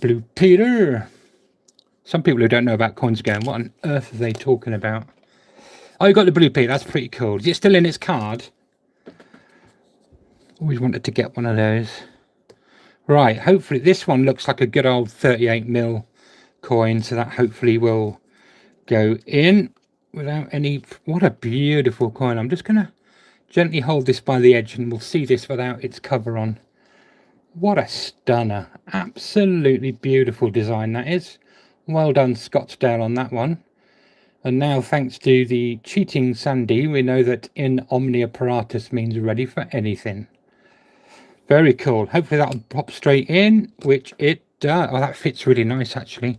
Blue Peter. Some people who don't know about coins going, what on earth are they talking about? Oh, you got the Blue Peter. That's pretty cool. Is it still in its card? Always wanted to get one of those. Right, hopefully this one looks like a good old 38mm coin, so that hopefully will go in without any. What a beautiful coin. I'm just gonna gently hold this by the edge and we'll see this without its cover on. What a stunner. Absolutely beautiful design that is. Well done, Scottsdale, on that one. And now, thanks to the cheating Sandy, we know that in omnia paratus means ready for anything. Very cool. Hopefully that'll pop straight in, which it does. Oh, that fits really nice, actually.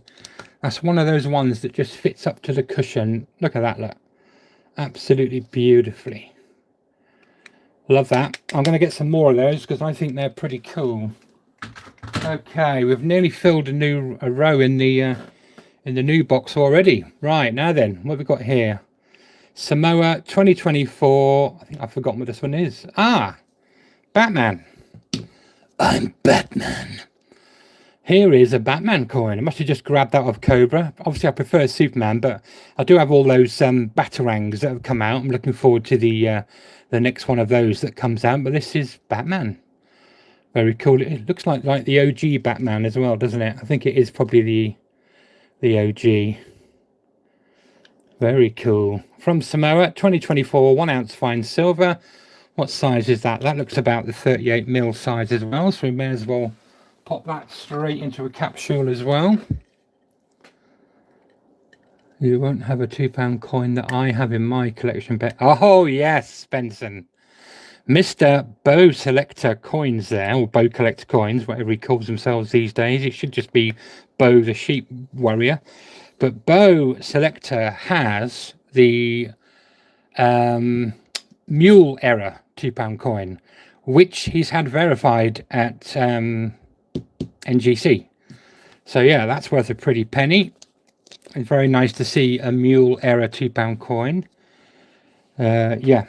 That's one of those ones that just fits up to the cushion. Look at that, look. Absolutely beautifully. Love that. I'm going to get some more of those because I think they're pretty cool. Okay, we've nearly filled a row in the new box already. Right, now then, what have we got here? Samoa 2024. I think I've forgotten what this one is. Ah, Batman. I'm Batman. Here is a Batman coin. I must have just grabbed that off Cobra. Obviously, I prefer Superman, but I do have all those Batarangs that have come out. I'm looking forward to the next one of those that comes out. But this is Batman. Very cool. It looks like the OG Batman as well, doesn't it? I think it is probably the OG. Very cool. From Samoa, 2024, 1 ounce fine silver. What size is that? That looks about the 38mm size as well. So we may as well pop that straight into a capsule as well. You won't have a £2 coin that I have in my collection. Oh yes, Benson. Mr. Bow Selector Coins there, or Bow Collector Coins, whatever he calls themselves these days. It should just be Bow the Sheep Warrior. But Bow Selector has the Mule Error £2 coin, which he's had verified at NGC. So yeah, that's worth a pretty penny. It's very nice to see a Mule Error £2 coin. Yeah,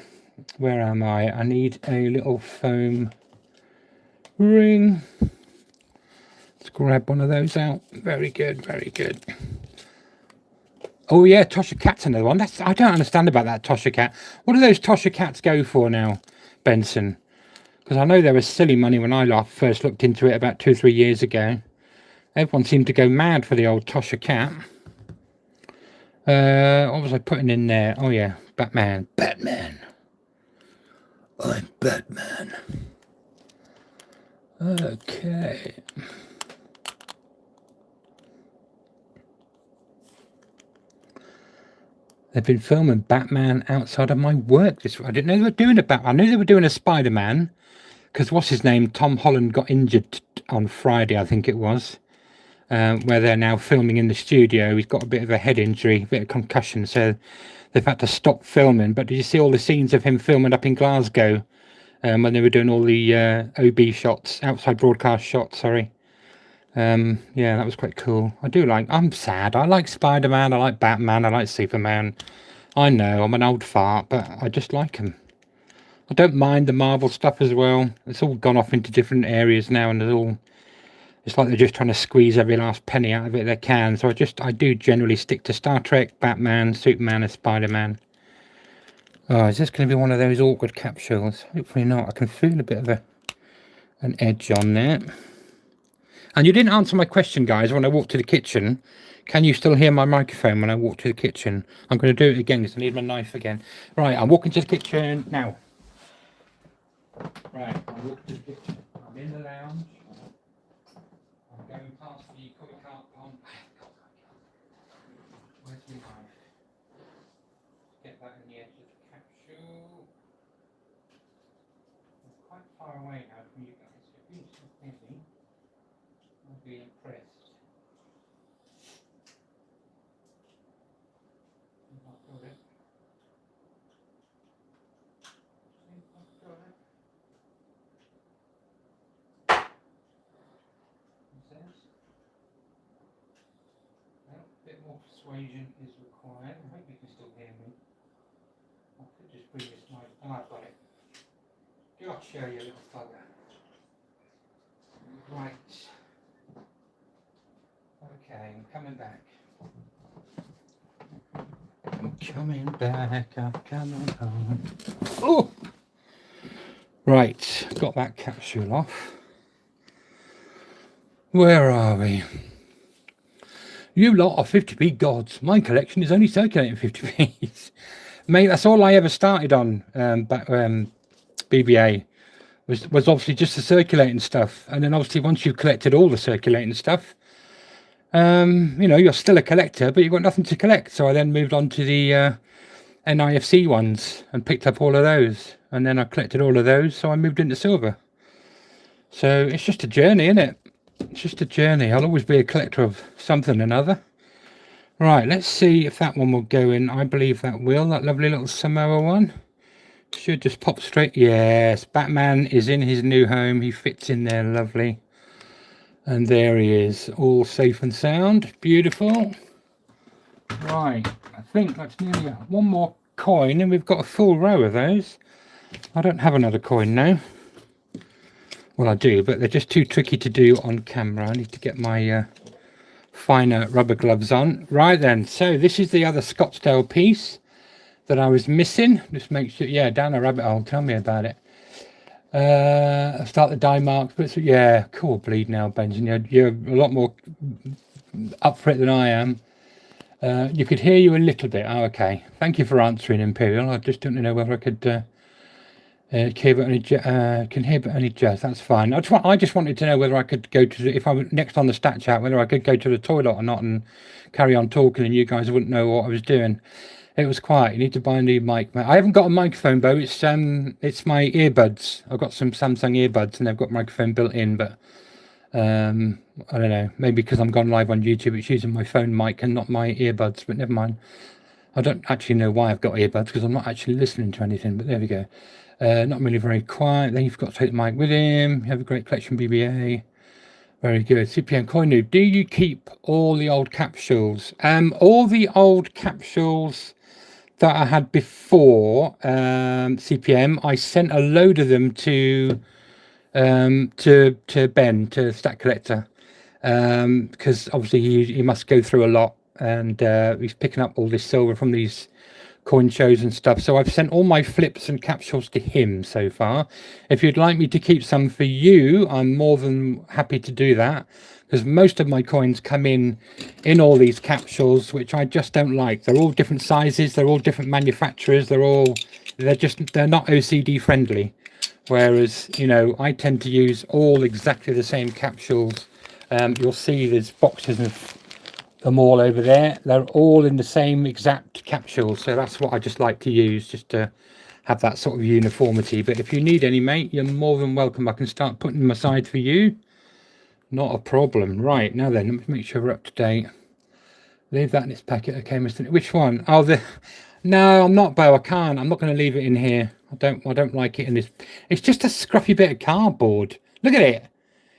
where am I? I need a little foam ring. Let's grab one of those out. Very good, very good. Oh yeah, Tosha Cat's another one. I don't understand about that Tosha Cat. What do those Tosha Cats go for now, Benson? Because I know they were silly money when I first looked into it about 2 or 3 years ago. Everyone seemed to go mad for the old Tosha Cat. What was I putting in there? Oh yeah, Batman. Batman. I'm Batman. Okay. They've been filming Batman outside of my work this week. I didn't know they were doing a Batman. I knew they were doing a Spider-Man. Because what's his name? Tom Holland got injured on Friday, I think it was. Where they're now filming in the studio. He's got a bit of a head injury, a bit of concussion, so they've had to stop filming. But did you see all the scenes of him filming up in Glasgow when they were doing all the OB shots, outside broadcast shots, sorry. Yeah, that was quite cool. I'm sad. I like Spider-Man, I like Batman, I like Superman. I know, I'm an old fart, but I just like them. I don't mind the Marvel stuff as well. It's all gone off into different areas now, and it's like they're just trying to squeeze every last penny out of it they can. So I do generally stick to Star Trek, Batman, Superman, and Spider-Man. Oh, is this going to be one of those awkward capsules? Hopefully not. I can feel a bit of an edge on there. And you didn't answer my question, guys, when I walked to the kitchen. Can you still hear my microphone when I walk to the kitchen? I'm going to do it again because I need my knife again. Right, I'm walking to the kitchen now. Right, I'm walking to the kitchen. I'm in the lounge. I'm going past the cookie cart pond. Where's my knife? Get that in the edge of the capsule. It's quite far away now from you guys. If you're so busy, I'll be impressed. I've got it. A bit more persuasion is required. I hope you can still hear me. I could just bring this knife. Oh, I've got it. Gotcha, you little bugger. Right. Okay, I'm coming back. I'm coming back. I'm coming home. Oh! Right, got that capsule off. Where are we? You lot are 50p gods. My collection is only circulating 50p's. Mate, that's all I ever started on BBA. Was obviously just the circulating stuff. And then obviously once you've collected all the circulating stuff, you know, you're still a collector, but you've got nothing to collect. So I then moved on to the NIFC ones and picked up all of those. And then I collected all of those, so I moved into silver. So it's just a journey, isn't it? It's just a journey. I'll always be a collector of something or another. Right, let's see if that one will go in. I believe that will. That lovely little Samoa one. Should just pop straight. Yes, Batman is in his new home. He fits in there lovely. And there he is, all safe and sound. Beautiful. Right, I think that's nearly one more coin and we've got a full row of those. I don't have another coin now. Well, I do, but they're just too tricky to do on camera. I need to get my finer rubber gloves on. Right then, so this is the other Scottsdale piece that I was missing. Just make sure, yeah, down a rabbit hole. Tell me about it. I'll start the die marks, but yeah, cool bleed now, Benjamin. You're a lot more up for it than I am. You could hear you a little bit. Oh, okay. Thank you for answering, Imperial. I just don't know whether I could can hear but only just. That's fine. I just wanted to know whether I could go to if I was next on the stat chat, whether I could go to the toilet or not and carry on talking, and you guys wouldn't know what I was doing. It was quiet. You need to buy a new mic. I haven't got a microphone, Bo. It's my earbuds. I've got some Samsung earbuds, and they've got microphone built in. But I don't know. Maybe because I'm gone live on YouTube, it's using my phone mic and not my earbuds. But never mind. I don't actually know why I've got earbuds because I'm not actually listening to anything. But there we go. Not really very quiet. Then you've got to take the mic with him. You have a great collection, BBA. Very good. CPM CoiNoob. Do you keep all the old capsules? All the old capsules that I had before CPM, I sent a load of them to Ben, to Stat Collector, because obviously he must go through a lot and he's picking up all this silver from these coin shows and stuff. So I've sent all my flips and capsules to him so far. If you'd like me to keep some for you, I'm more than happy to do that, because most of my coins come in all these capsules, which I just don't like. They're all different sizes, they're all different manufacturers, they're not OCD friendly. Whereas, you know, I tend to use all exactly the same capsules. You'll see there's boxes of them all over there. They're all in the same exact capsule, so that's what I just like to use, just to have that sort of uniformity. But if you need any, mate, you're more than welcome. I can start putting them aside for you, not a problem. Right, now then, let me make sure we're up to date. Leave that in its packet. Okay, Mr. Which one? Oh, no, I'm not, Bo. I can't. I'm not going to leave it in here. I don't like it in this. It's just a scruffy bit of cardboard. Look at it.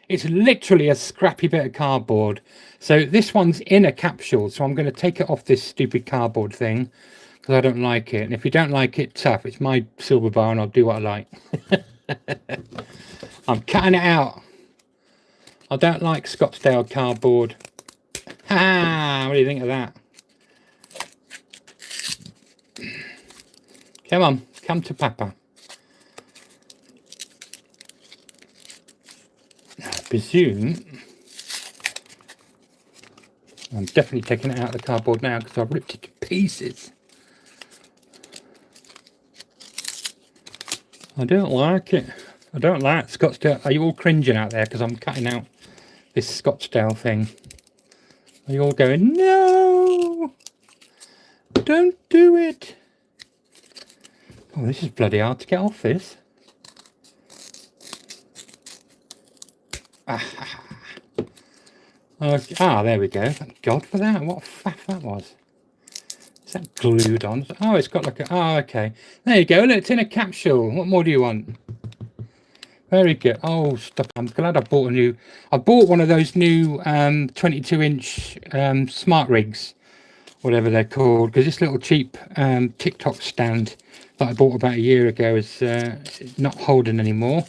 It's literally a scrappy bit of cardboard. So this one's in a capsule, so I'm going to take it off this stupid cardboard thing because I don't like it. And if you don't like it, tough. It's my silver bar and I'll do what I like. I'm cutting it out. I don't like Scottsdale cardboard. Ha! What do you think of that? Come on, come to Papa. I presume I'm definitely taking it out of the cardboard now because I've ripped it to pieces. I don't like it. I don't like Scottsdale. Are you all cringing out there because I'm cutting out this Scottsdale thing? Are you all going, no, don't do it? Oh, this is bloody hard to get off this. There we go. Thank God for that. What a faff that was. Is that glued on? Oh, it's got like a... Oh, okay. There you go. Look, it's in a capsule. What more do you want? Very good. Oh, stop. I'm glad I bought I bought one of those new 22-inch smart rigs, whatever they're called, because this little cheap TikTok stand that I bought about a year ago is not holding anymore.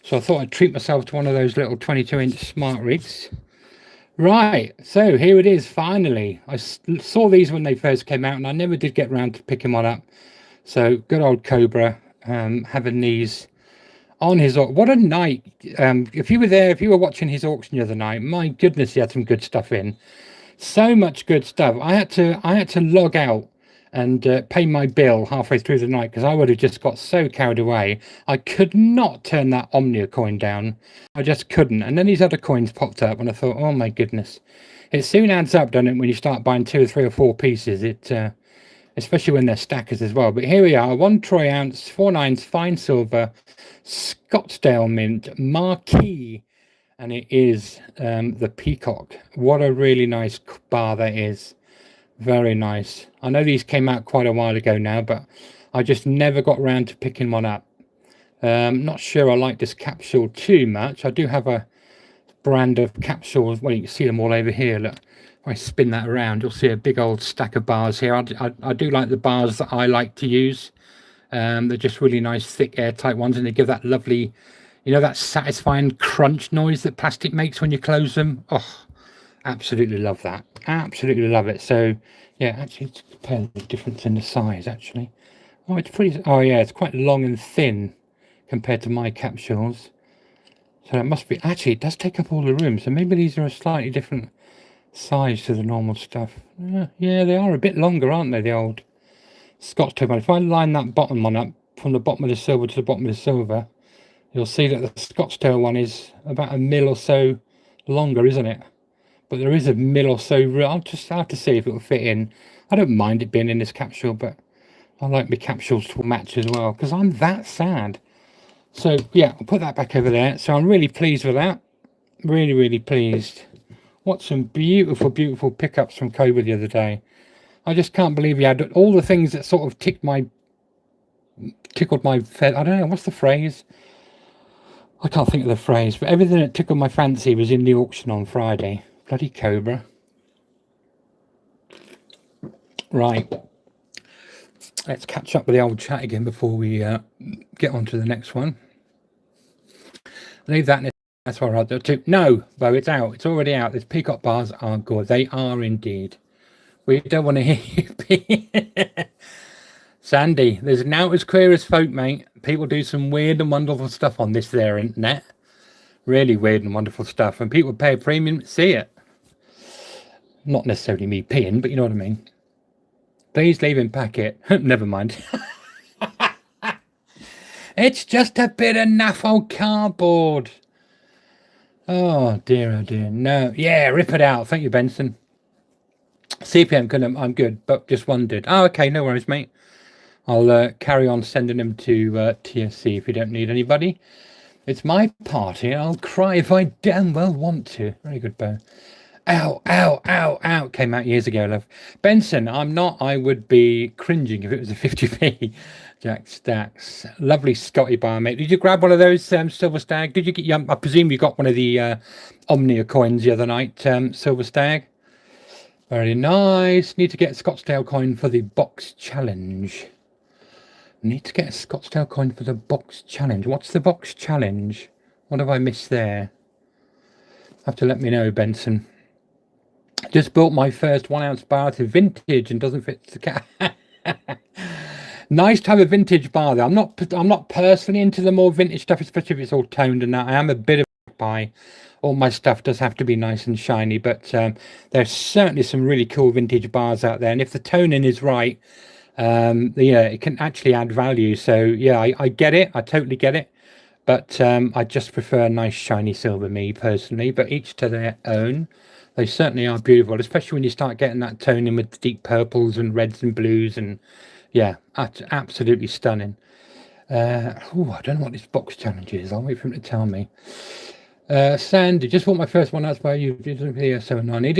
So I thought I'd treat myself to one of those little 22-inch smart rigs. Right, so here it is, finally. I saw these when they first came out and I never did get around to picking one up. So good old Cobra, having these on his... What a night. If you were there, if you were watching his auction the other night, my goodness, he had some good stuff in. So much good stuff. I had to log out and pay my bill halfway through the night because I would have just got so carried away. I could not turn that Omnia coin down. I just couldn't. And then these other coins popped up and I thought, oh my goodness. It soon adds up, doesn't it, when you start buying 2 or 3 or 4 pieces. Especially when they're stackers as well. But here we are, 1 troy ounce, 4/9 fine silver, Scottsdale mint, marquee. And it is the Peacock. What a really nice bar that is. Very nice. I know these came out quite a while ago now, but I just never got around to picking one up. Not sure I like this capsule too much. I do have a brand of capsules. Well, you can see them all over here. Look, if I spin that around, you'll see a big old stack of bars here. I do like the bars that I like to use. They're just really nice, thick, airtight ones, and they give that lovely, you know, that satisfying crunch noise that plastic makes when you close them. Oh, absolutely love that. Absolutely love it. So yeah, actually let's compare the difference in the size actually. Oh, it's pretty... Oh yeah, it's quite long and thin compared to my capsules. So that must be... Actually, it does take up all the room. So maybe these are a slightly different size to the normal stuff. Yeah, they are a bit longer, aren't they, the old Scotch tape. If I line that bottom one up from the bottom of the silver to the bottom of the silver, you'll see that the Scottsdale one is about a mil or so longer, isn't it? But there is a mil or so. I'll just have to see if it will fit in. I don't mind it being in this capsule, but I like my capsules to match as well because I'm that sad. So yeah, I'll put that back over there. So I'm really pleased with that. Really, really pleased. What some beautiful, beautiful pickups from Cobra the other day. I just can't believe he had all the things that sort of tickled my I don't know, what's the phrase? I can't think of the phrase, but everything that tickled my fancy was in the auction on Friday. Bloody Cobra. Right. Let's catch up with the old chat again before we get on to the next one. Leave that in. That's what I'll do too. No, Bo, it's out. It's already out. These Peacock bars are good. They are indeed. We don't want to hear you be. Sandy, there's now as queer as folk, mate. People do some weird and wonderful stuff on this there internet. Really weird and wonderful stuff. And people pay a premium to see it. Not necessarily me peeing, but you know what I mean. Please leave in packet. Never mind. It's just a bit of naff old cardboard. Oh dear, no. Yeah, rip it out. Thank you, Benson. CPM, I'm good, but just wondered. Oh, okay, no worries, mate. I'll carry on sending them to TSC if you don't need anybody. It's my party. I'll cry if I damn well want to. Very good, Bo. Ow, ow, ow, ow. Came out years ago, love. Benson, I'm not. I would be cringing if it was a 50p. Jack Stacks. Lovely Scotty bar, mate. Did you grab one of those Silver Stag? Did you get, I presume you got one of the Omnia coins the other night, Silver Stag? Very nice. Need to get a Scottsdale coin for the box challenge. Need to get a Scottsdale coin for the box challenge. What's the box challenge? What have I missed there? Have to let me know, Benson. Just bought my first 1 ounce bar. It's a vintage and doesn't fit the cat. Nice to have a vintage bar though. I'm not personally into the more vintage stuff, especially if it's all toned and that. I am a bit of a pie. All my stuff does have to be nice and shiny, but there's certainly some really cool vintage bars out there. And if the toning is right, yeah, it can actually add value. So yeah, I get it. I totally get it. But I just prefer nice shiny silver, me personally. But each to their own. They certainly are beautiful, especially when you start getting that toning with the deep purples and reds and blues, and yeah, that's absolutely stunning. I don't know what this box challenge is. I'll wait for him to tell me. Sandy, just want my first one. That's by you. So I need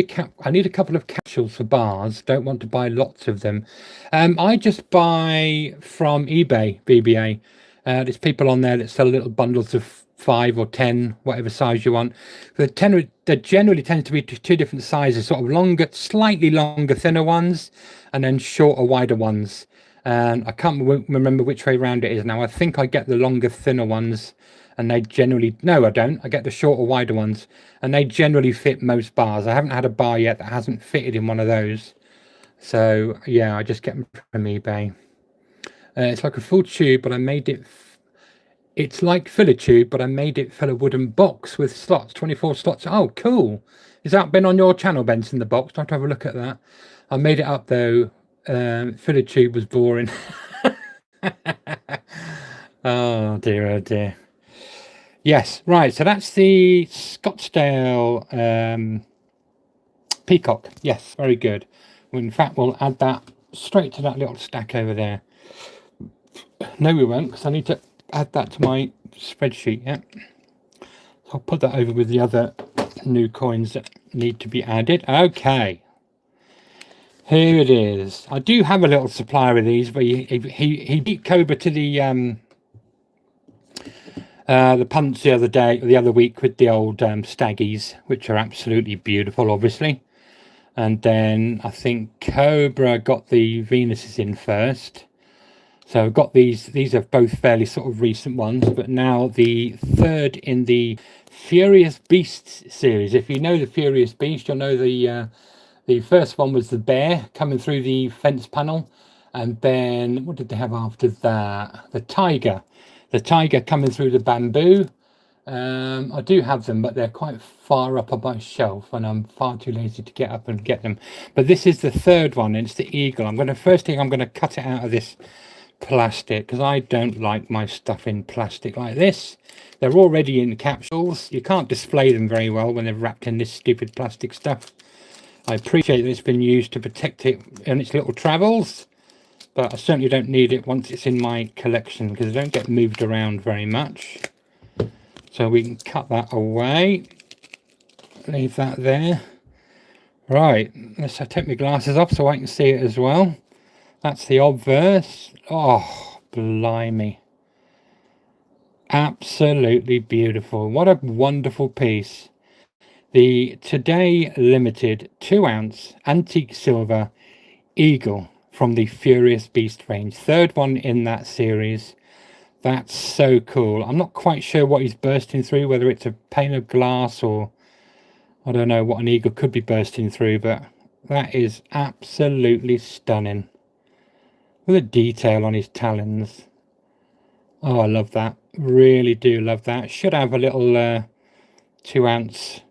a couple of capsules for bars. Don't want to buy lots of them. I just buy from eBay, BBA. There's people on there that sell little bundles of 5 or 10, whatever size you want. There generally tends to be two different sizes, sort of longer, slightly longer, thinner ones, and then shorter, wider ones. And I can't remember which way around it is now. I think I get the longer, thinner ones, and they generally, no, I don't. I get the shorter, wider ones, and they generally fit most bars. I haven't had a bar yet that hasn't fitted in one of those. So yeah, I just get them from eBay. It's like a full tube, but I made it. It's like filler tube, but I made it fill a wooden box with slots, 24 slots. Oh, cool. Has that been on your channel, Benson, the box? I have to have a look at that. I made it up, though. Filler tube was boring. Oh, dear, oh, dear. Yes, right. So that's the Scottsdale peacock. Yes, very good. In fact, we'll add that straight to that little stack over there. No, we won't, because I need to add that to my spreadsheet. Yeah, so I'll put that over with the other new coins that need to be added. Okay, here it is. I do have a little supplier of these, but he beat Cobra to the punts the other week with the old staggies, which are absolutely beautiful, obviously. And then I think Cobra got the Venuses in first. So I've got these are both fairly sort of recent ones, but now the third in the Furious Beasts series. If you know the Furious Beast, you'll know the first one was the bear coming through the fence panel, and then what did they have after that? The tiger coming through the bamboo. I do have them, but they're quite far up on my shelf, and I'm far too lazy to get up and get them. But this is the third one, and it's the eagle. I'm going to cut it out of this plastic, because I don't like my stuff in plastic like this. They're already in capsules. You can't display them very well when they're wrapped in this stupid plastic stuff. I appreciate that it's been used to protect it in its little travels, but I certainly don't need it once it's in my collection, because I don't get moved around very much. So we can cut that away, leave that there. Right, let's take my glasses off so I can see it as well. That's the obverse. Oh, blimey. Absolutely beautiful. What a wonderful piece. The Today Limited 2 ounce antique silver eagle from the Furious Beast range. Third one in that series. That's so cool. I'm not quite sure what he's bursting through, whether it's a pane of glass or I don't know what an eagle could be bursting through, but That is absolutely stunning. With the detail on his talons. Oh, I love that. Really do love that. Should have a little 2 ounce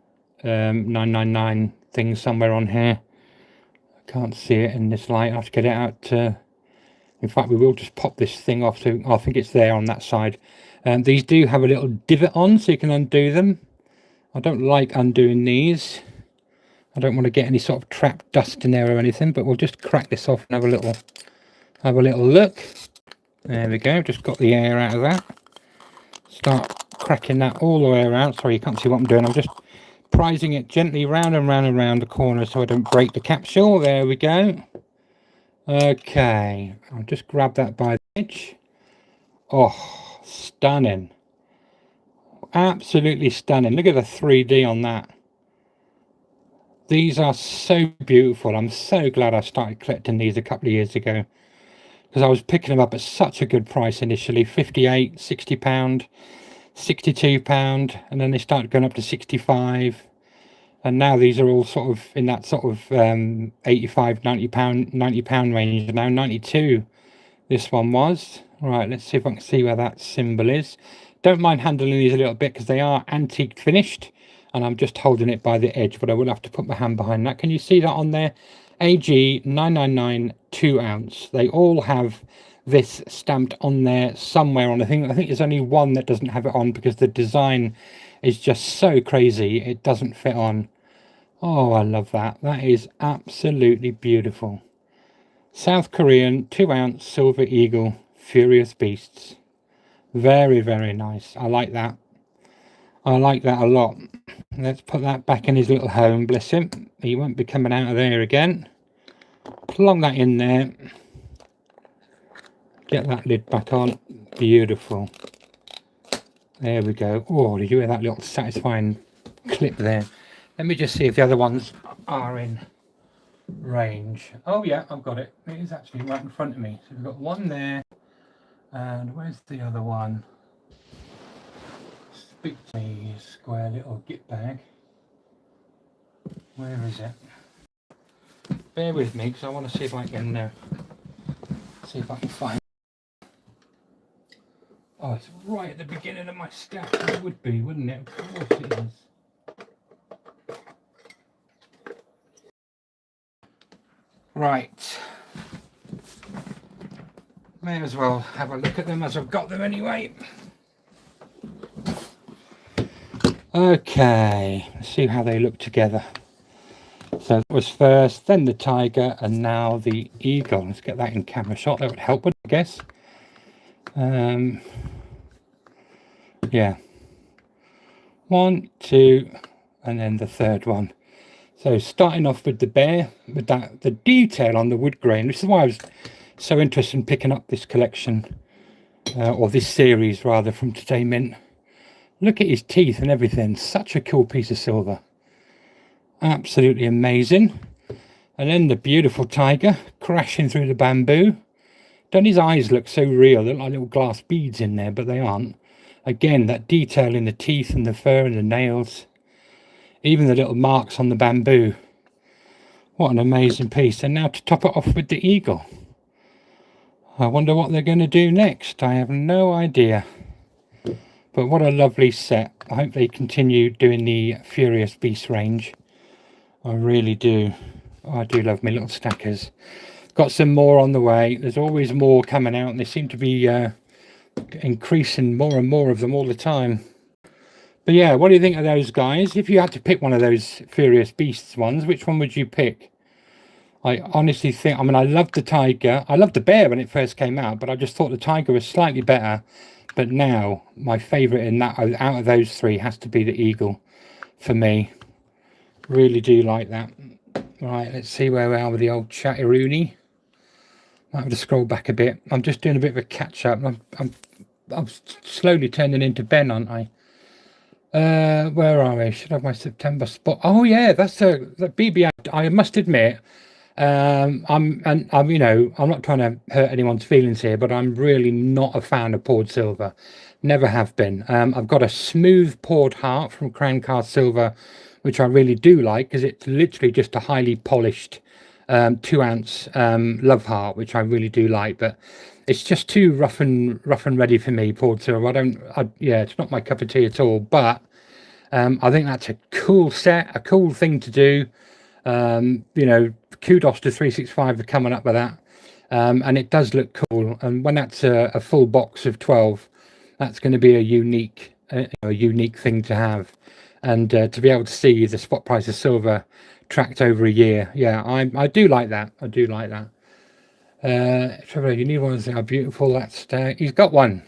999 thing somewhere on here. I can't see it in this light. I have to get it out. In fact, we will just pop this thing off. So I think it's there on that side. These do have a little divot on, so you can undo them. I don't like undoing these. I don't want to get any sort of trapped dust in there or anything. But we'll just crack this off and have a little look. There we go. Just got the air out of that. Start cracking that all the way around. Sorry, you can't see what I'm doing. I'm just prising it gently round and round and round the corner so I don't break the capsule. There we go. Okay, I'll just grab that by the edge. Oh, stunning. Absolutely stunning. Look at the 3D on that. These are so beautiful. I'm so glad I started collecting these a couple of years ago, because I was picking them up at such a good price initially. 58, £60, £62, and then they started going up to 65, and now these are all sort of in that sort of 85, £90 range now. 92 this one was. Right, let's see if I can see where that symbol is. Don't mind handling these a little bit because they are antique finished, and I'm just holding it by the edge, but I will have to put my hand behind that. Can you see that on there? AG 999 2 ounce. They all have this stamped on there somewhere on. I think there's only one that doesn't have it on because the design is just so crazy it doesn't fit on. Oh, I love that. That is absolutely beautiful. South Korean 2 ounce silver eagle furious beasts. Very, very nice. I like that. I like that a lot. Let's put that back in his little home, bless him. He won't be coming out of there again. Plonk that in there. Get that lid back on. Beautiful. There we go. Oh, did you hear that little satisfying clip there? Let me just see if the other ones are in range. Oh yeah, I've got it. It is actually right in front of me. So we've got one there. And where's the other one? Speak to me, square little git bag. Where is it? Bear with me because I want to see if I can find. Oh, it's right at the beginning of my stack. It would be, wouldn't it? Of course it is. Right. May as well have a look at them as I've got them anyway. Okay, let's see how they look together. So it was first, then the tiger, and now the eagle. Let's get that in camera shot. That would help, I guess. Yeah. 1, 2, and then the third one. So starting off with the bear, with that, the detail on the wood grain. This is why I was so interested in picking up this collection, or this series rather, from Today Mint. Look at his teeth and everything. Such a cool piece of silver. Absolutely amazing. And then the beautiful tiger crashing through the bamboo. Don't his eyes look so real? They look like little glass beads in there, but they aren't. Again, that detail in the teeth and the fur and the nails. Even the little marks on the bamboo. What an amazing piece. And now to top it off with the eagle. I wonder what they're going to do next. I have no idea. But what a lovely set. I hope they continue doing the Furious Beast range. I really do. Oh, I do love my little stackers. Got some more on the way. There's always more coming out, and they seem to be increasing more and more of them all the time. But yeah, what do you think of those guys? If you had to pick one of those Furious Beasts ones, which one would you pick? I honestly think, I mean, I loved the tiger. I loved the bear when it first came out, but I just thought the tiger was slightly better. But now, my favourite in that, out of those three, has to be the eagle for me. Really do like that. Right, let's see where we are with the old chatteroony. Might have to scroll back a bit. I'm just doing a bit of a catch up. I'm slowly turning into Ben, aren't I? Where are we? Should have my September spot. Oh yeah, that's the BB. I must admit, I'm you know, I'm not trying to hurt anyone's feelings here, but I'm really not a fan of poured silver. Never have been. I've got a smooth poured heart from Crown Cast Silver, which I really do like because it's literally just a highly polished 2 ounce love heart, which I really do like. But it's just too rough and ready for me, poured silver. Yeah, it's not my cup of tea at all. But I think that's a cool set, a cool thing to do. You know, kudos to 365 for coming up with that. And it does look cool. And when that's a full box of 12, that's going to be a unique thing to have. And to be able to see the spot price of silver tracked over a year, yeah, I do like that. I do like that. Trevor, you need one of how beautiful that's. He's got one.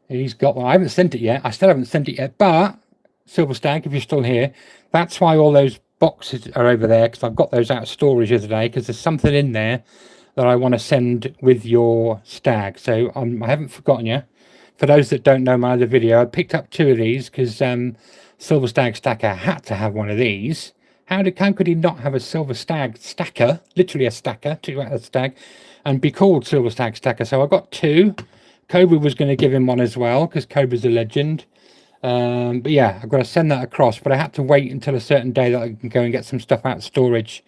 He's got one. I haven't sent it yet. I still haven't sent it yet. But Silver Stag, if you're still here, that's why all those boxes are over there, because I've got those out of storage the other day, because there's something in there that I want to send with your stag. So I haven't forgotten you. For those that don't know my other video, I picked up 2 of these because Silver Stag Stacker had to have one of these. How could he not have a Silver Stag Stacker, literally a stacker, 2 out of stag, and be called Silver Stag Stacker? So I got 2. Cobra was going to give him one as well because Cobra's a legend. But yeah, I've got to send that across, but I had to wait until a certain day that I can go and get some stuff out of storage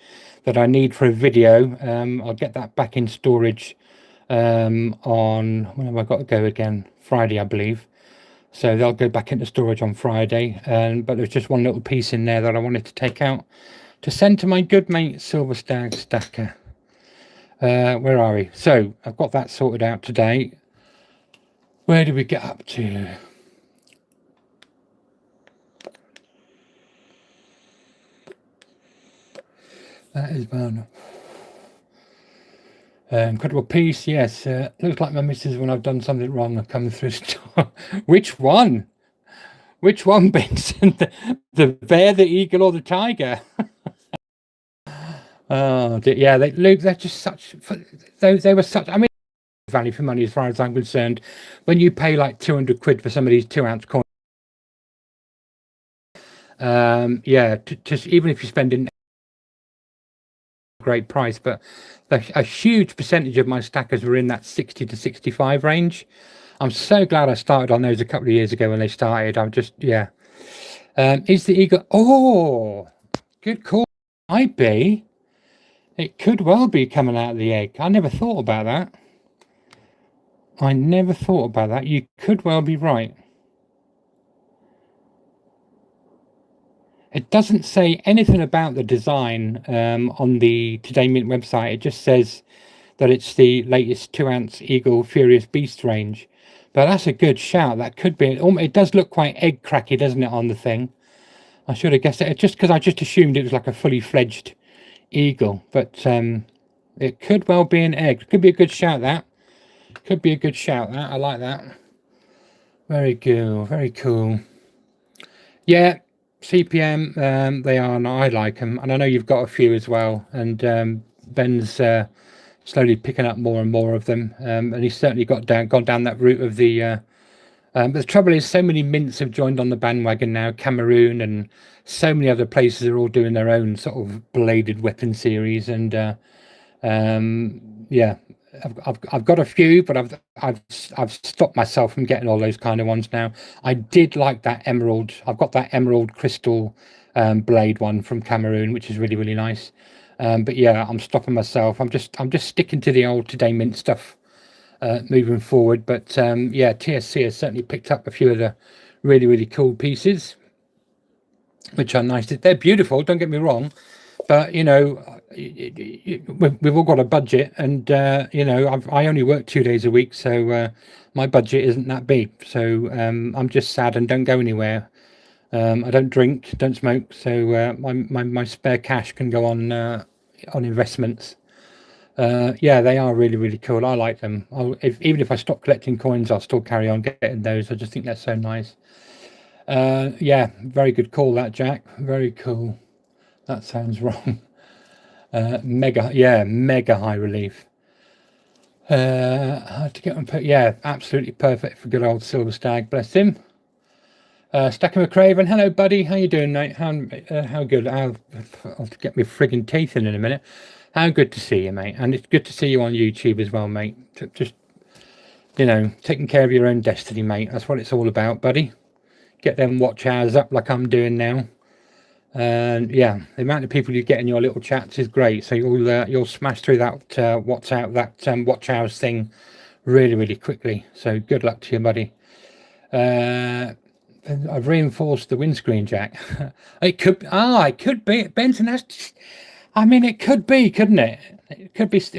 that I need for a video. I'll get that back in storage on, when have I got to go again? Friday, I believe. So they'll go back into storage on Friday. But there's just one little piece in there that I wanted to take out to send to my good mate Silver Stag Stacker. Where are we? So I've got that sorted out today. Where did we get up to? That is one. Incredible piece, yes. Looks like my missus, when I've done something wrong, have come through store. Which one? Which one, Benson? The bear, the eagle, or the tiger? Oh, yeah, they're just such. They were such. I mean, value for money as far as I'm concerned. When you pay like 200 quid for some of these 2-ounce coins, yeah, just even if you're spending a great price, but a huge percentage of my stackers were in that 60 to 65 range. I'm so glad I started on those a couple of years ago when they started. I'm just, yeah. Is the eagle? Oh, good call. Might be. It could well be coming out of the egg. I never thought about that. I never thought about that. You could well be right. It doesn't say anything about the design on the Today Mint website. It just says that it's the latest 2-ounce Eagle Furious Beast range. But that's a good shout. That could be. It does look quite egg cracky, doesn't it, on the thing? I should have guessed it. Just because I just assumed it was like a fully fledged eagle. But it could well be an egg. Could be a good shout, that. Could be a good shout, that. I like that. Very cool. Very cool. Yeah, CPM, they are, and I like them. And I know you've got a few as well. And Ben's slowly picking up more and more of them. And he's certainly gone down that route of the... but the trouble is, so many mints have joined on the bandwagon now. Cameroon and so many other places are all doing their own sort of bladed weapon series. And yeah, I've got a few, but I've stopped myself from getting all those kind of ones now. I did like that emerald. I've got that emerald crystal blade one from Cameroon, which is really, really nice. But yeah, I'm stopping myself. I'm just sticking to the old Today Mint stuff moving forward. But yeah, TSC has certainly picked up a few of the really, really cool pieces, which are nice. They're beautiful, don't get me wrong, but you know, we've all got a budget, and you know, I only work 2 days a week, so my budget isn't that big. So I'm just sad and don't go anywhere. I don't drink, don't smoke, so my spare cash can go on investments. Yeah, they are really, really cool. I like them. Even if I stop collecting coins, I'll still carry on getting those. I just think they're so nice. Yeah, very good call, that, Jack. Very cool. That sounds wrong. Mega, yeah, mega high relief. Hard to get on. Yeah, absolutely perfect for good old Silver Stag. Bless him. Stacker McCraven, hello, buddy. How you doing, mate? How good? I'll get my frigging teeth in a minute. How good to see you, mate. And it's good to see you on YouTube as well, mate. Just you know, taking care of your own destiny, mate. That's what it's all about, buddy. Get them watch hours up like I'm doing now. And yeah, the amount of people you get in your little chats is great. So you'll smash through that watch hours thing really quickly. So good luck to you, buddy. I've reinforced the windscreen, Jack. It could be Benson. I mean, it could be, couldn't it? It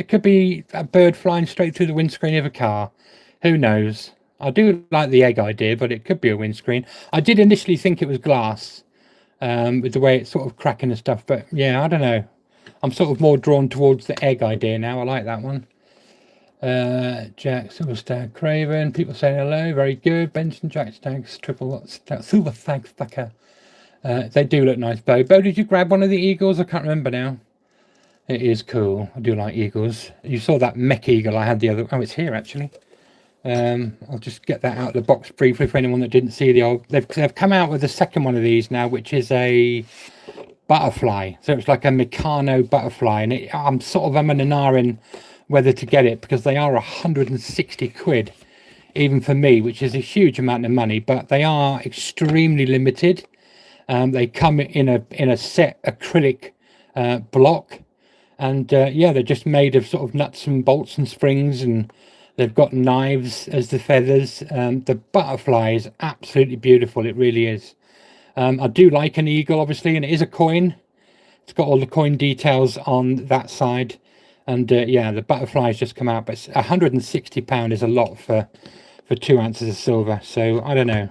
could be a bird flying straight through the windscreen of a car. Who knows? I do like the egg idea, but it could be a windscreen. I did initially think it was glass, with the way it's sort of cracking and stuff. But yeah, I don't know. I'm sort of more drawn towards the egg idea now. I like that one. Jack, Silver Stag, Craven, people saying hello, very good. Benson, Jack Stags, Triple Silver Stag Stacker. They do look nice, Bo. Bo, did you grab one of the eagles? I can't remember now. It is cool. I do like eagles. You saw that mech eagle I had the other. Oh, it's here actually. I'll just get that out of the box briefly for anyone that didn't see the old. They've come out with the second one of these now, which is a butterfly. So it's like a Meccano butterfly, and I'm sort of an R whether to get it because they are 160 quid, even for me, which is a huge amount of money. But they are extremely limited. They come in a set acrylic block, and yeah, they're just made of sort of nuts and bolts and springs, and they've got knives as the feathers. The butterfly is absolutely beautiful. It really is. I do like an eagle, obviously, and it is a coin. It's got all the coin details on that side. And yeah, the butterfly's just come out, but £160 is a lot for 2 ounces of silver. So I don't know.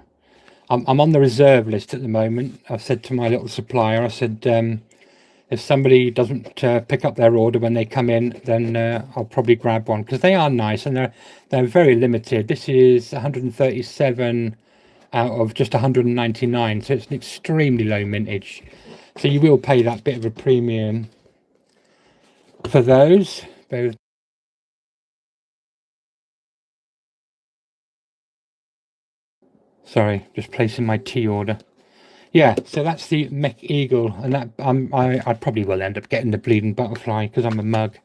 I'm on the reserve list at the moment. I've said to my little supplier, I said, if somebody doesn't pick up their order when they come in, then I'll probably grab one because they are nice and they're very limited. This is 137 out of just 199, so it's an extremely low mintage. So you will pay that bit of a premium for those. Sorry, just placing my tea order. Yeah, so that's the Mech Eagle, and that I probably will end up getting the bleeding butterfly because I'm a mug.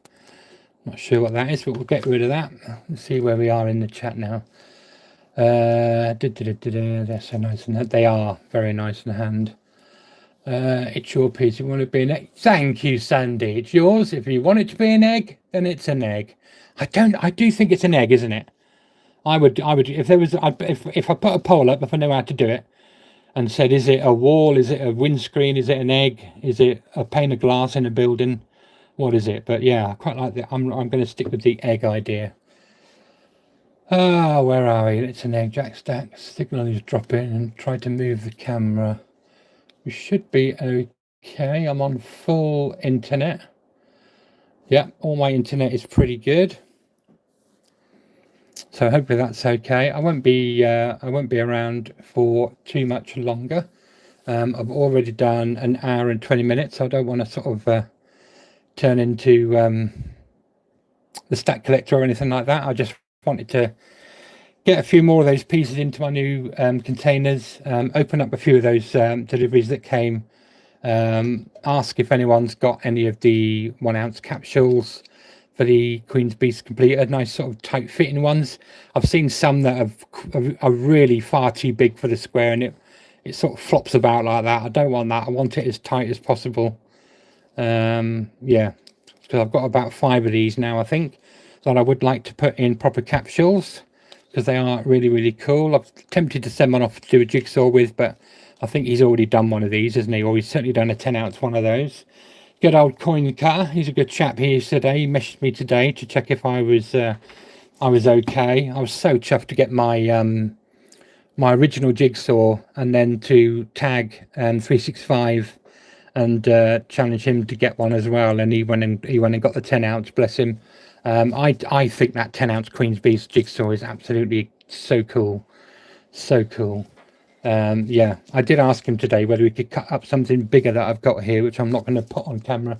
Not sure what that is, but we'll get rid of that. Let's see where we are in the chat now. They're so nice, and they are very nice in the hand. It's your piece. You want it to be an egg? Thank you, Sandy. It's yours. If you want it to be an egg, then it's an egg. I do think it's an egg, isn't it? I would if there was if I put a poll up, if I know how to do it, and said, is it a wall, is it a windscreen, is it an egg, is it a pane of glass in a building, what is it? But yeah, I quite like that. I'm going to stick with the egg idea. Where are we? It's an egg. Jack Stack signal is dropping and try to move the camera. We should be okay. I'm on full internet. Yeah, all my internet is pretty good. So hopefully that's okay. I won't be around for too much longer. I've already done an hour and 20 minutes. So I don't want to sort of turn into the stack collector or anything like that. I just wanted to get a few more of those pieces into my new containers, open up a few of those deliveries that came, ask if anyone's got any of the 1 ounce capsules for the Queen's Beast completed, nice sort of tight fitting ones. I've seen some that are really far too big for the square, and it sort of flops about like that. I don't want that. I want it as tight as possible. Yeah, because I've got about 5 of these now, I think, that I would like to put in proper capsules because they are really cool. I've tempted to send one off to do a jigsaw with, but I think he's already done one of these, hasn't he? Or he's certainly done a 10 ounce one of those. Good old coin cutter. He's a good chap. He messaged me today to check if I was okay. I was so chuffed to get my my original jigsaw and then to tag 365 and challenge him to get one as well. And he went and got the 10 ounce. Bless him. I think that 10 ounce Queen's Beast jigsaw is absolutely so cool, so cool. Yeah, I did ask him today whether we could cut up something bigger that I've got here, which I'm not going to put on camera.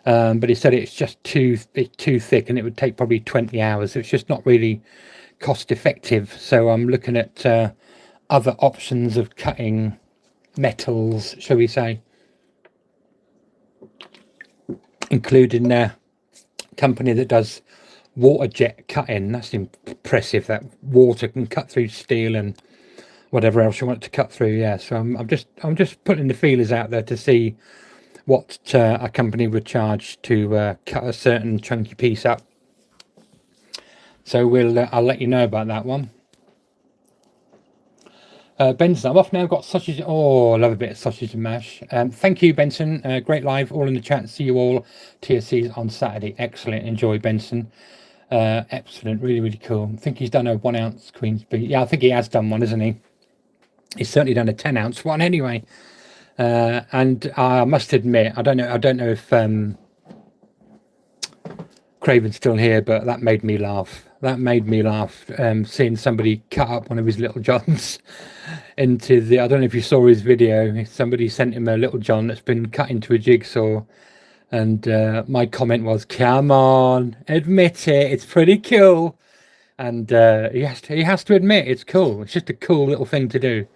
But he said it's just too thick and it would take probably 20 hours. So it's just not really cost effective. So I'm looking at other options of cutting metals, shall we say, including a company that does water jet cutting. That's impressive. That water can cut through steel and whatever else you want it to cut through. Yeah, so I'm just putting the feelers out there to see what a company would charge to cut a certain chunky piece up. So I'll let you know about that one. Benson, I'm off now. Got sausage. Oh, I love a bit of sausage and mash. Thank you, Benson. Great live. All in the chat. See you all. TSC's on Saturday. Excellent. Enjoy, Benson. Excellent. Really, really cool. I think he's done a 1 ounce Queen's Beef. Yeah, I think he has done one, hasn't he? He's certainly done a 10 ounce one anyway. And I must admit, I don't know if Craven's still here, but that made me laugh. That made me laugh. Seeing somebody cut up one of his Little Johns into the, I don't know if you saw his video. Somebody sent him a Little John that's been cut into a jigsaw, and my comment was, "Come on, admit it. It's pretty cool." And he has to admit it's cool. It's just a cool little thing to do.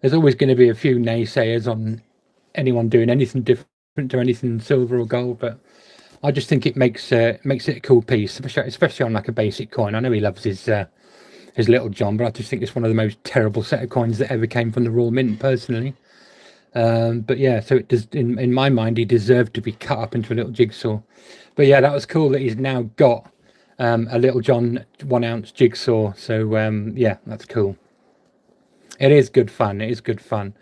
There's always going to be a few naysayers on anyone doing anything different to anything silver or gold, but I just think it makes it a cool piece, especially on like a basic coin. I know he loves his Little John, but I just think it's one of the most terrible set of coins that ever came from the Royal Mint, personally. But yeah, so it does, in my mind, he deserved to be cut up into a little jigsaw. But yeah, that was cool that he's now got a Little John 1 ounce jigsaw. So yeah, that's cool. It is good fun. It is good fun.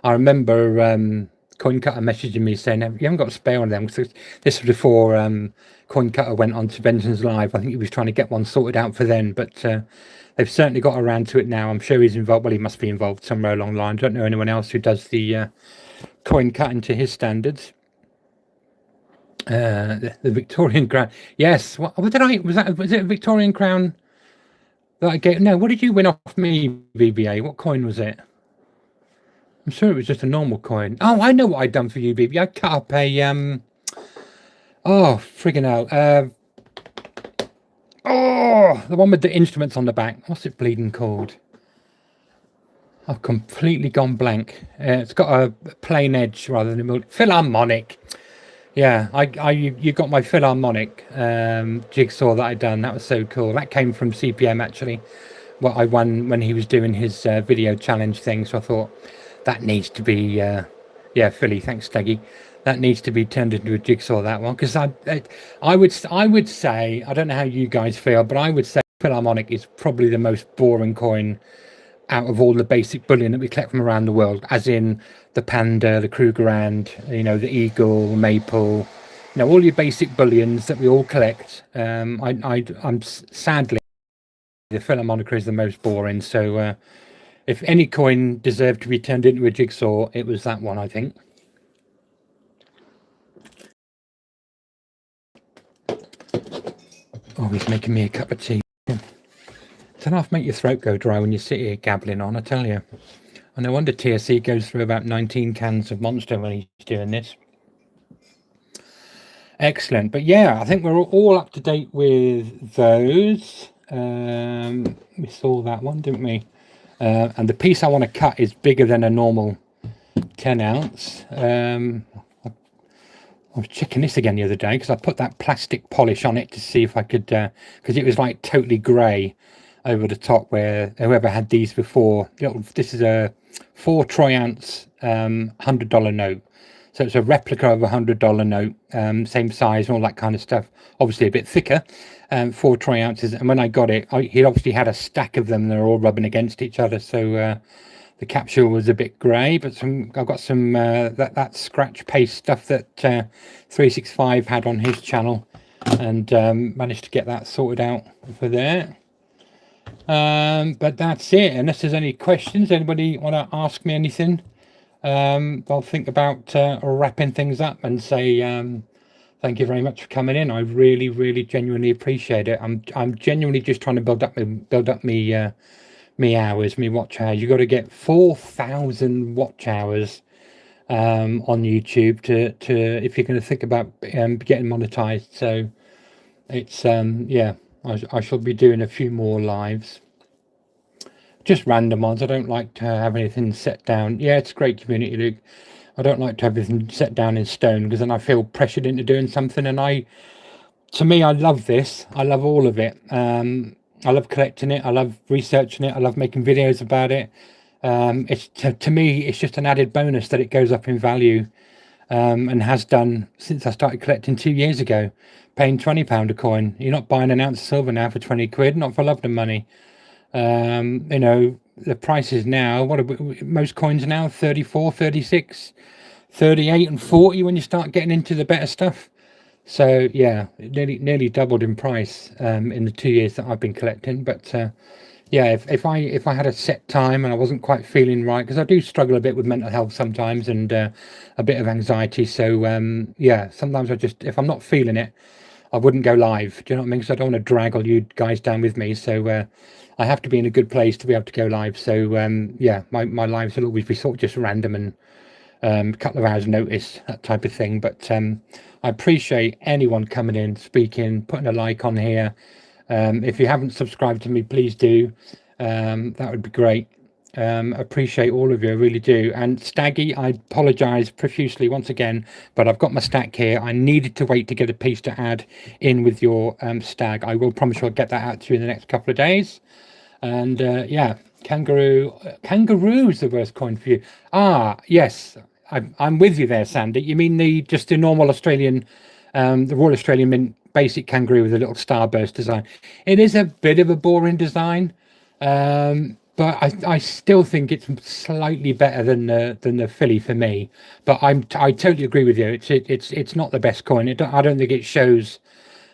I remember Coin Cutter messaging me saying, "You haven't got a spare on them." Because this was before Coin Cutter went on to Benson's Live. I think he was trying to get one sorted out for then, but they've certainly got around to it now. I'm sure he's involved. Well, he must be involved somewhere along the line. I don't know anyone else who does the coin cutting to his standards. The Victorian crown. Yes. What did I? Was it a Victorian crown that I gave? No. What did you win off me, VBA? What coin was it? I'm sure it was just a normal coin. Oh, I know what I'd done for you, VBA. I cut up a oh, friggin' hell. Oh, the one with the instruments on the back. What's it bleeding called? I've completely gone blank. It's got a plain edge rather than a Philharmonic. Yeah, you got my Philharmonic jigsaw that I'd done. That was so cool. That came from CPM, actually. What I won when he was doing his video challenge thing. So I thought that needs to be yeah, Philly. Thanks, Steggy. That needs to be turned into a jigsaw, that one, because I would say, I don't know how you guys feel, but I would say Philharmonic is probably the most boring coin out of all the basic bullion that we collect from around the world, as in the Panda, the Krugerrand, you know, the Eagle, Maple, you know, all your basic bullions that we all collect. I'm sadly, the Philharmonic is the most boring. So if any coin deserved to be turned into a jigsaw, it was that one, I think. Oh, he's making me a cup of tea. It's enough to make your throat go dry when you sit here gabbling on, I tell you. And no wonder TSC goes through about 19 cans of Monster when he's doing this. Excellent. But yeah, I think we're all up to date with those. We saw that one, didn't we? And the piece I want to cut is bigger than a normal 10 ounce. I was checking this again the other day because I put that plastic polish on it to see if I could, because it was like totally grey over the top, where whoever had these before, this is a 4 troy ounce $100 note. So it's a replica of a $100 note, same size and all that kind of stuff. Obviously a bit thicker, 4 troy ounces. And when I got it, he obviously had a stack of them. And they're all rubbing against each other. So the capsule was a bit grey, but I've got some that scratch paste stuff that 365 had on his channel, and managed to get that sorted out for there. But that's it. Unless there's any questions, anybody want to ask me anything? I'll think about wrapping things up and say thank you very much for coming in. I really, really, genuinely appreciate it. I'm genuinely just trying to build up me hours, me watch hours. You got to get 4,000 watch hours on YouTube to if you're going to think about getting monetized. So it's yeah, I shall be doing a few more lives, just random ones. I don't like to have anything set down. Yeah, it's a great community, Luke. I don't like to have everything set down in stone, because then I feel pressured into doing something, and I to me, I love this. I love all of it. I love collecting it. I love researching it. I love making videos about it. It's to me, it's just an added bonus that it goes up in value, and has done since I started collecting 2 years ago, paying £20 a coin. You're not buying an ounce of silver now for 20 quid, not for love of money. You know, the prices now, what are most coins now? 34, 36, 38 and 40 when you start getting into the better stuff. So yeah, nearly doubled in price in the 2 years that I've been collecting. But yeah, if I had a set time and I wasn't quite feeling right, because I do struggle a bit with mental health sometimes, and a bit of anxiety. So yeah, sometimes if I'm not feeling it, I wouldn't go live. Do you know what I mean? Because I don't want to drag all you guys down with me. So I have to be in a good place to be able to go live. So yeah, my lives will always be sort of just random and a couple of hours notice, that type of thing. But I appreciate anyone coming in, speaking, putting a like on here. If you haven't subscribed to me, please do. That would be great. Appreciate all of you, I really do. And Staggy, I apologize profusely once again, but I've got my stack here. I needed to wait to get a piece to add in with your stag. I will promise you I'll get that out to you in the next couple of days. And yeah, kangaroo is the worst coin for you. Ah, yes, I'm with you there, Sandy. You mean just the normal Australian, the Royal Australian Mint basic kangaroo with a little starburst design? It is a bit of a boring design, but I still think it's slightly better than the Philly for me. But I totally agree with you. It's not the best coin. I don't think it shows.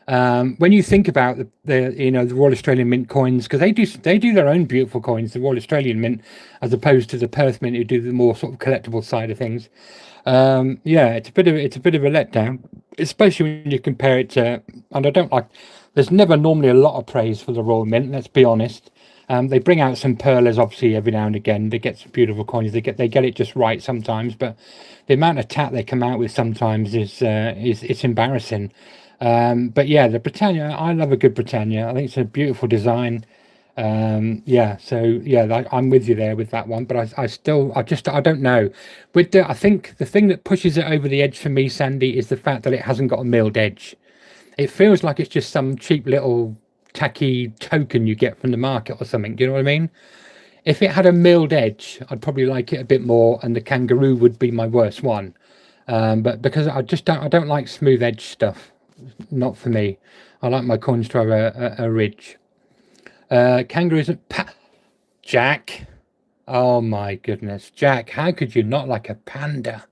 When you think about the Royal Australian Mint coins, because they do their own beautiful coins, the Royal Australian Mint, as opposed to the Perth Mint, who do the more sort of collectible side of things. Yeah, it's a bit of a letdown, especially when you compare it to. And I don't like. There's never normally a lot of praise for the Royal Mint. Let's be honest. They bring out some pearlers, obviously, every now and again. They get some beautiful coins. They get it just right sometimes, but the amount of tat they come out with sometimes is it's embarrassing. But yeah, the Britannia, I love a good Britannia. I think it's a beautiful design. Yeah, so yeah, I'm with you there with that one. But I don't know. I think the thing that pushes it over the edge for me, Sandy, is the fact that it hasn't got a milled edge. It feels like it's just some cheap little tacky token you get from the market or something. Do you know what I mean? If it had a milled edge, I'd probably like it a bit more, and the kangaroo would be my worst one. But because I don't like smooth edge stuff. Not for me. I like my coins to have a ridge. Kangaroos and Jack. Oh my goodness, Jack! How could you not like a panda?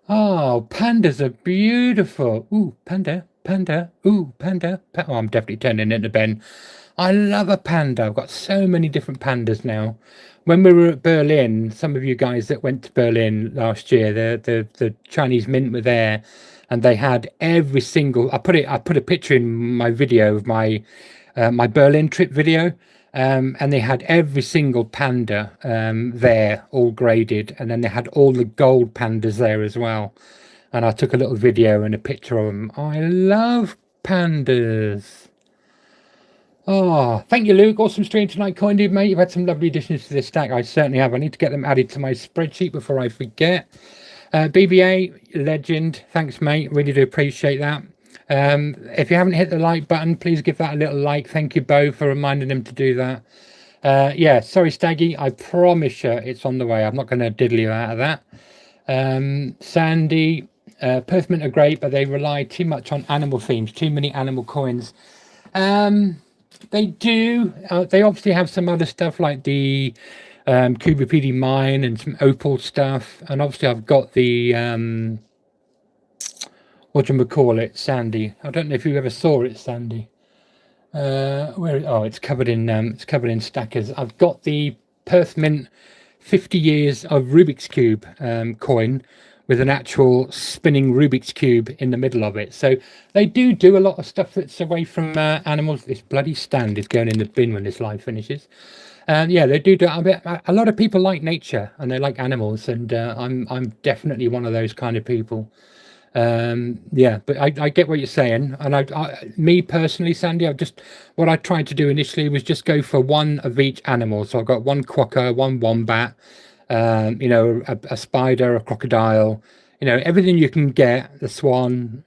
Oh, pandas are beautiful. Ooh, panda, panda. Ooh, panda. Oh, I'm definitely turning into Ben. I love a panda. I've got so many different pandas now. When we were at Berlin, some of you guys that went to Berlin last year, the Chinese Mint were there, and they had every single. I put a picture in my video of my my Berlin trip video, and they had every single panda there, all graded, and then they had all the gold pandas there as well. And I took a little video and a picture of them. I love pandas. Oh, thank you, Luke. Awesome stream tonight, CoiNoob, mate. You've had some lovely additions to this stack. I certainly have. I need to get them added to my spreadsheet before I forget. BBA, legend. Thanks, mate. Really do appreciate that. If you haven't hit the like button, please give that a little like. Thank you, Bo, for reminding them to do that. Yeah, sorry, Staggy. I promise you it's on the way. I'm not going to diddle you out of that. Sandy, Perth Mint are great, but they rely too much on animal themes. Too many animal coins. They do. They obviously have some other stuff like the Cuba PD mine and some opal stuff. And obviously I've got the what do you call it, Sandy. I don't know if you ever saw it, Sandy. It's covered in stackers. I've got the Perth Mint 50 years of Rubik's Cube coin with an actual spinning Rubik's Cube in the middle of it. So they do a lot of stuff that's away from animals. This bloody stand is going in the bin when this live finishes. Yeah, they do a bit. A lot of people like nature and they like animals, and I'm definitely one of those kind of people. Yeah, but I get what you're saying, and me personally, Sandy, what I tried to do initially was just go for one of each animal. So I've got one quokka, one wombat, a spider, a crocodile, everything you can get, the swan,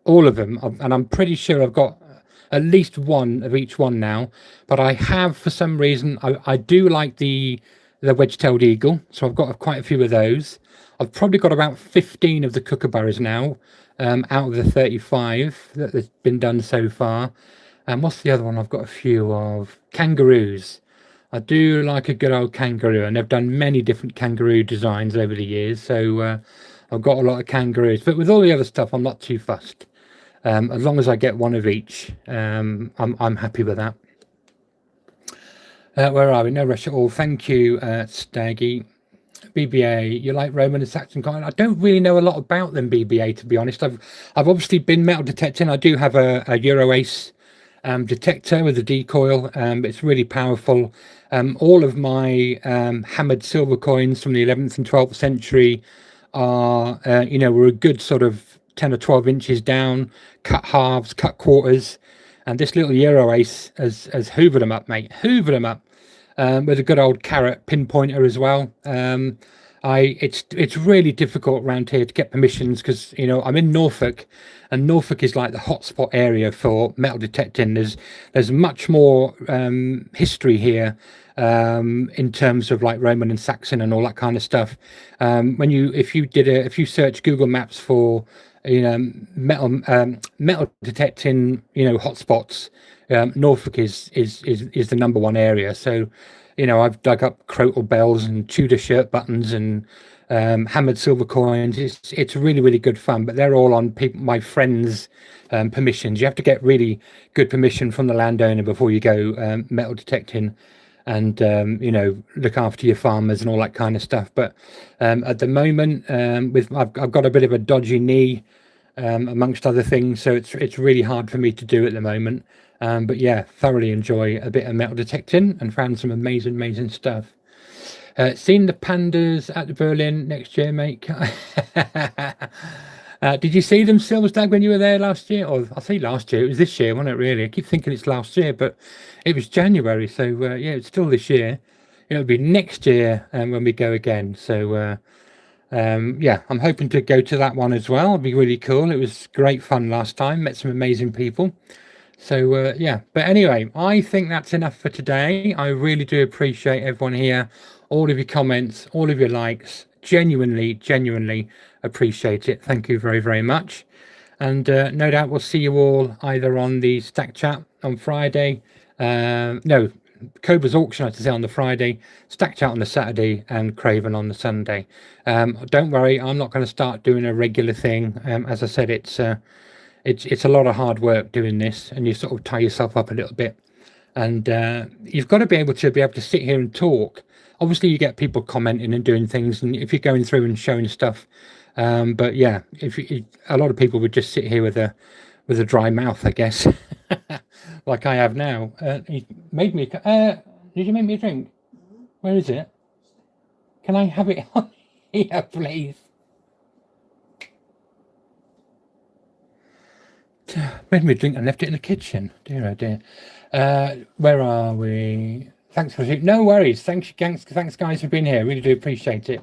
all of them, and I'm pretty sure I've got at least one of each one now. But I have, for some reason, I do like the wedge-tailed eagle, so I've got quite a few of those. I've probably got about 15 of the kookaburras now, out of the 35 that has been done so far. And what's the other one? I've got a few of kangaroos. I do like a good old kangaroo, and they've done many different kangaroo designs over the years. So I've got a lot of kangaroos, but with all the other stuff, I'm not too fussed. As long as I get one of each, I'm happy with that. Where are we? No rush at all. Thank you, Staggy. BBA, you like Roman and Saxon coin? I don't really know a lot about them, BBA, to be honest. I've obviously been metal detecting. I do have a Euro Ace detector with a decoil. It's really powerful. All of my hammered silver coins from the 11th and 12th century are, were a good sort of 10 or 12 inches down, cut halves, cut quarters. And this little Euro Ace has hoovered them up, mate. Hoovered them up. With a good old carrot pinpointer as well. It's really difficult around here to get permissions because I'm in Norfolk, and Norfolk is like the hotspot area for metal detecting. There's much more history here in terms of like Roman and Saxon and all that kind of stuff. If you search Google Maps for metal detecting hotspots, Norfolk is the number one area. So I've dug up crotal bells and Tudor shirt buttons and hammered silver coins. It's really, really good fun, but they're all on my friends' permissions. You have to get really good permission from the landowner before you go metal detecting, and look after your farmers and all that kind of stuff. But at the moment, I've got a bit of a dodgy knee, amongst other things, so it's really hard for me to do at the moment. But yeah, thoroughly enjoy a bit of metal detecting and found some amazing stuff. Seen the pandas at the Berlin next year, mate. Did you see them, Silverstag, when you were there last year? Or I say last year, it was this year, wasn't it, really? I keep thinking it's last year, but it was January. So yeah, it's still this year. It'll be next year when we go again. So yeah, I'm hoping to go to that one as well. It'd be really cool. It was great fun last time. Met some amazing people. So yeah, but anyway, I think that's enough for today. I really do appreciate everyone here, all of your comments, all of your likes. Genuinely appreciate it. Thank you very much. And no doubt we'll see you all either on the Stack Chat on Friday. No, Cobra's auction, I have to say, on the Friday, Stack Chat on the Saturday, and Craven on the Sunday. Don't worry, I'm not going to start doing a regular thing. As I said, it's a lot of hard work doing this, and you sort of tie yourself up a little bit. And you've got to be able to sit here and talk. Obviously, you get people commenting and doing things, and if you're going through and showing stuff. But yeah, a lot of people would just sit here with a dry mouth, I guess, like I have now. He made me. Did you make me a drink? Where is it? Can I have it on here, please? Made me a drink and left it in the kitchen. Dear oh dear. Where are we? Thanks for no worries. Thanks guys for being here. Really do appreciate it.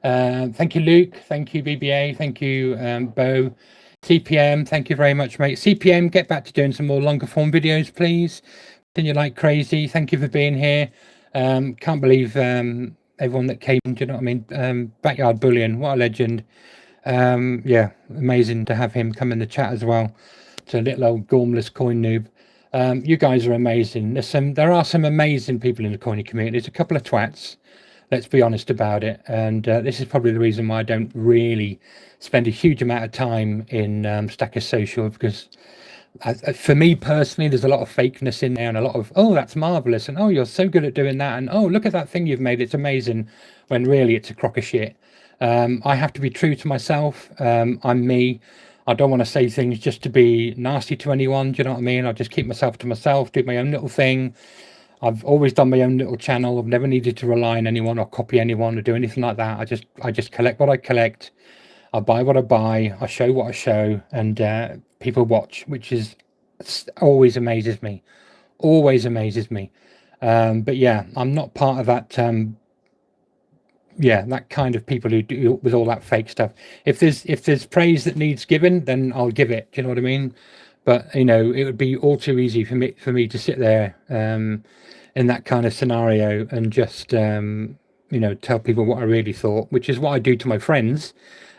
Thank you, Luke. Thank you, BBA. Thank you, Bo. CPM, thank you very much, mate. CPM, get back to doing some more longer form videos, please. Continue like crazy. Thank you for being here. Can't believe everyone that came. Do you know what I mean? Backyard Bullion, what a legend. Yeah, amazing to have him come in the chat as well. To little old gormless coin noob. You guys are amazing. There are some amazing people in the coiny community. There's a couple of twats, let's be honest about it. And this is probably the reason why I don't really spend a huge amount of time in Stacker Social, because for me personally, there's a lot of fakeness in there, and a lot of, oh, that's marvelous, and oh, you're so good at doing that, and oh, look at that thing you've made, it's amazing, when really it's a crock of shit. I have to be true to myself. I'm me. I don't want to say things just to be nasty to anyone. Do you know what I mean? I just keep myself to myself, do my own little thing. I've always done my own little channel. I've never needed to rely on anyone or copy anyone or do anything like that. I just collect what I collect. I buy what I buy. I show what I show, and people watch, which is always amazes me. Always amazes me. But yeah, I'm not part of that yeah, that kind of people who do with all that fake stuff. If there's praise that needs given, then I'll give it. Do you know what I mean? But you know, it would be all too easy for me to sit there in that kind of scenario and just you know, tell people what I really thought, which is what I do to my friends.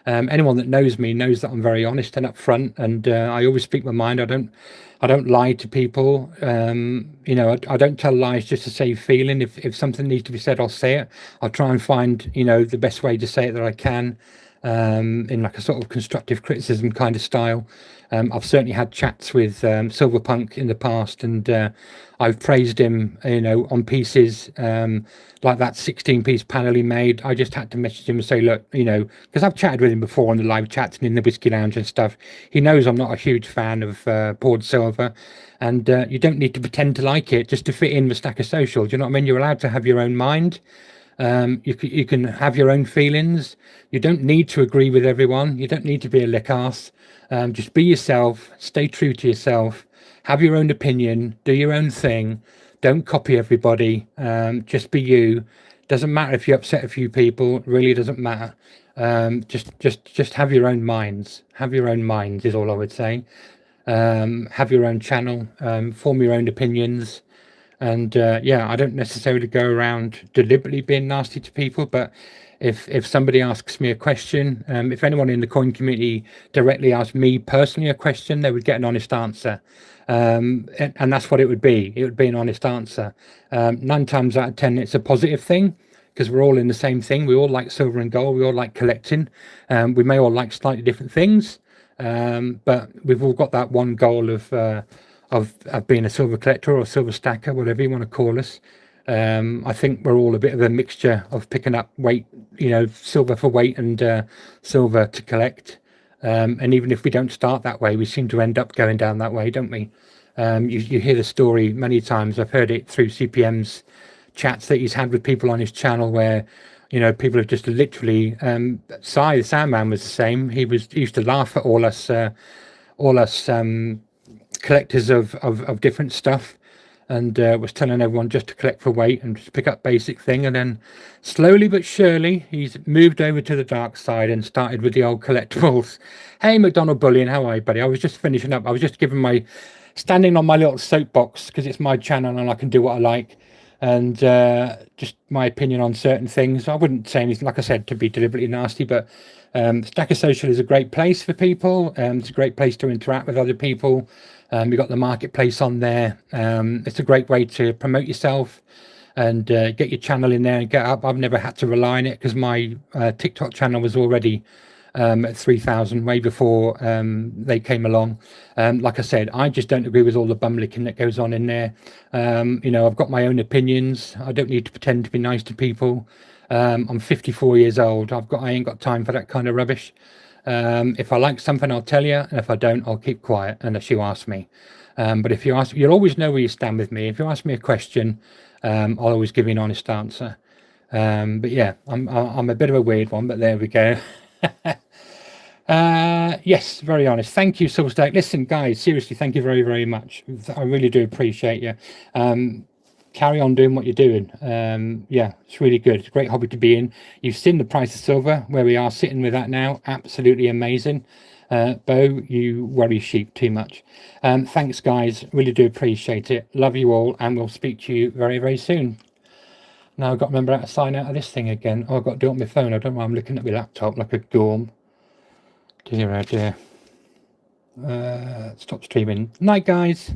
Anyone that knows me knows that I'm very honest and upfront, and I always speak my mind. I don't lie to people. You know, I don't tell lies just to save feeling. If something needs to be said, I'll say it. I'll try and find, you know, the best way to say it that I can, in like a sort of constructive criticism kind of style. I've certainly had chats with Silverpunk in the past, and I've praised him, you know, on pieces like that 16-piece panel he made. I just had to message him and say, look, you know, because I've chatted with him before on the live chats and in the Whiskey Lounge and stuff. He knows I'm not a huge fan of poured silver, and you don't need to pretend to like it just to fit in with Stacker Social. Do you know what I mean? You're allowed to have your own mind. You can have your own feelings. You don't need to agree with everyone. You don't need to be a lick ass. Just be yourself. Stay true to yourself. Have your own opinion. Do your own thing. Don't copy everybody. Just be you. Doesn't matter if you upset a few people. It really doesn't matter. Just have your own minds. Have your own minds is all I would say. Have your own channel. Form your own opinions. And yeah, I don't necessarily go around deliberately being nasty to people, but if somebody asks me a question, if anyone in the coin community directly asked me personally a question, they would get an honest answer. And that's what it would be. It would be an honest answer. 9 times out of 10, it's a positive thing, because we're all in the same thing. We all like silver and gold. We all like collecting. We may all like slightly different things, but we've all got that one goal of being a silver collector or a silver stacker, whatever you want to call us. I think we're all a bit of a mixture of picking up weight, you know, silver for weight and silver to collect. And even if we don't start that way, we seem to end up going down that way, don't we? You hear the story many times. I've heard it through CPM's chats that he's had with people on his channel where, you know, people have just literally, Sai the Sandman was the same. He used to laugh at all us collectors of different stuff, and was telling everyone just to collect for weight and just pick up basic thing. And then slowly but surely he's moved over to the dark side and started with the old collectibles. Hey McDonald Bullion, how are you, buddy? I was just finishing up. I was just giving my standing on my little soapbox because it's my channel and I can do what I like, and just my opinion on certain things. I wouldn't say anything, like I said, to be deliberately nasty, but Stacker Social is a great place for people. It's a great place to interact with other people. You've got the marketplace on there. It's a great way to promote yourself and get your channel in there and get up. I've never had to rely on it because my TikTok channel was already at 3,000 way before they came along. Like I said, I just don't agree with all the bumlicking that goes on in there. You know, I've got my own opinions. I don't need to pretend to be nice to people. I'm 54 years old. I ain't got time for that kind of rubbish. If I like something, I'll tell you, and if I don't, I'll keep quiet unless you ask me. But if you ask, you'll always know where you stand with me. If you ask me a question, I'll always give you an honest answer. But yeah, I'm a bit of a weird one, but there we go. Yes, very honest. Thank you, Silverstack. Listen, guys, seriously, thank you very, very much. I really do appreciate you. Carry on doing what you're doing. Yeah, it's really good. It's a great hobby to be in. You've seen the price of silver, where we are sitting with that now. Absolutely amazing. Bo, you worry sheep too much. Thanks, guys. Really do appreciate it. Love you all, and we'll speak to you very, very soon. Now I've got to remember how to sign out of this thing again. Oh, I've got to do it on my phone. I don't know why I'm looking at my laptop like a gorm. Dear, oh dear. Stop streaming. Night, guys.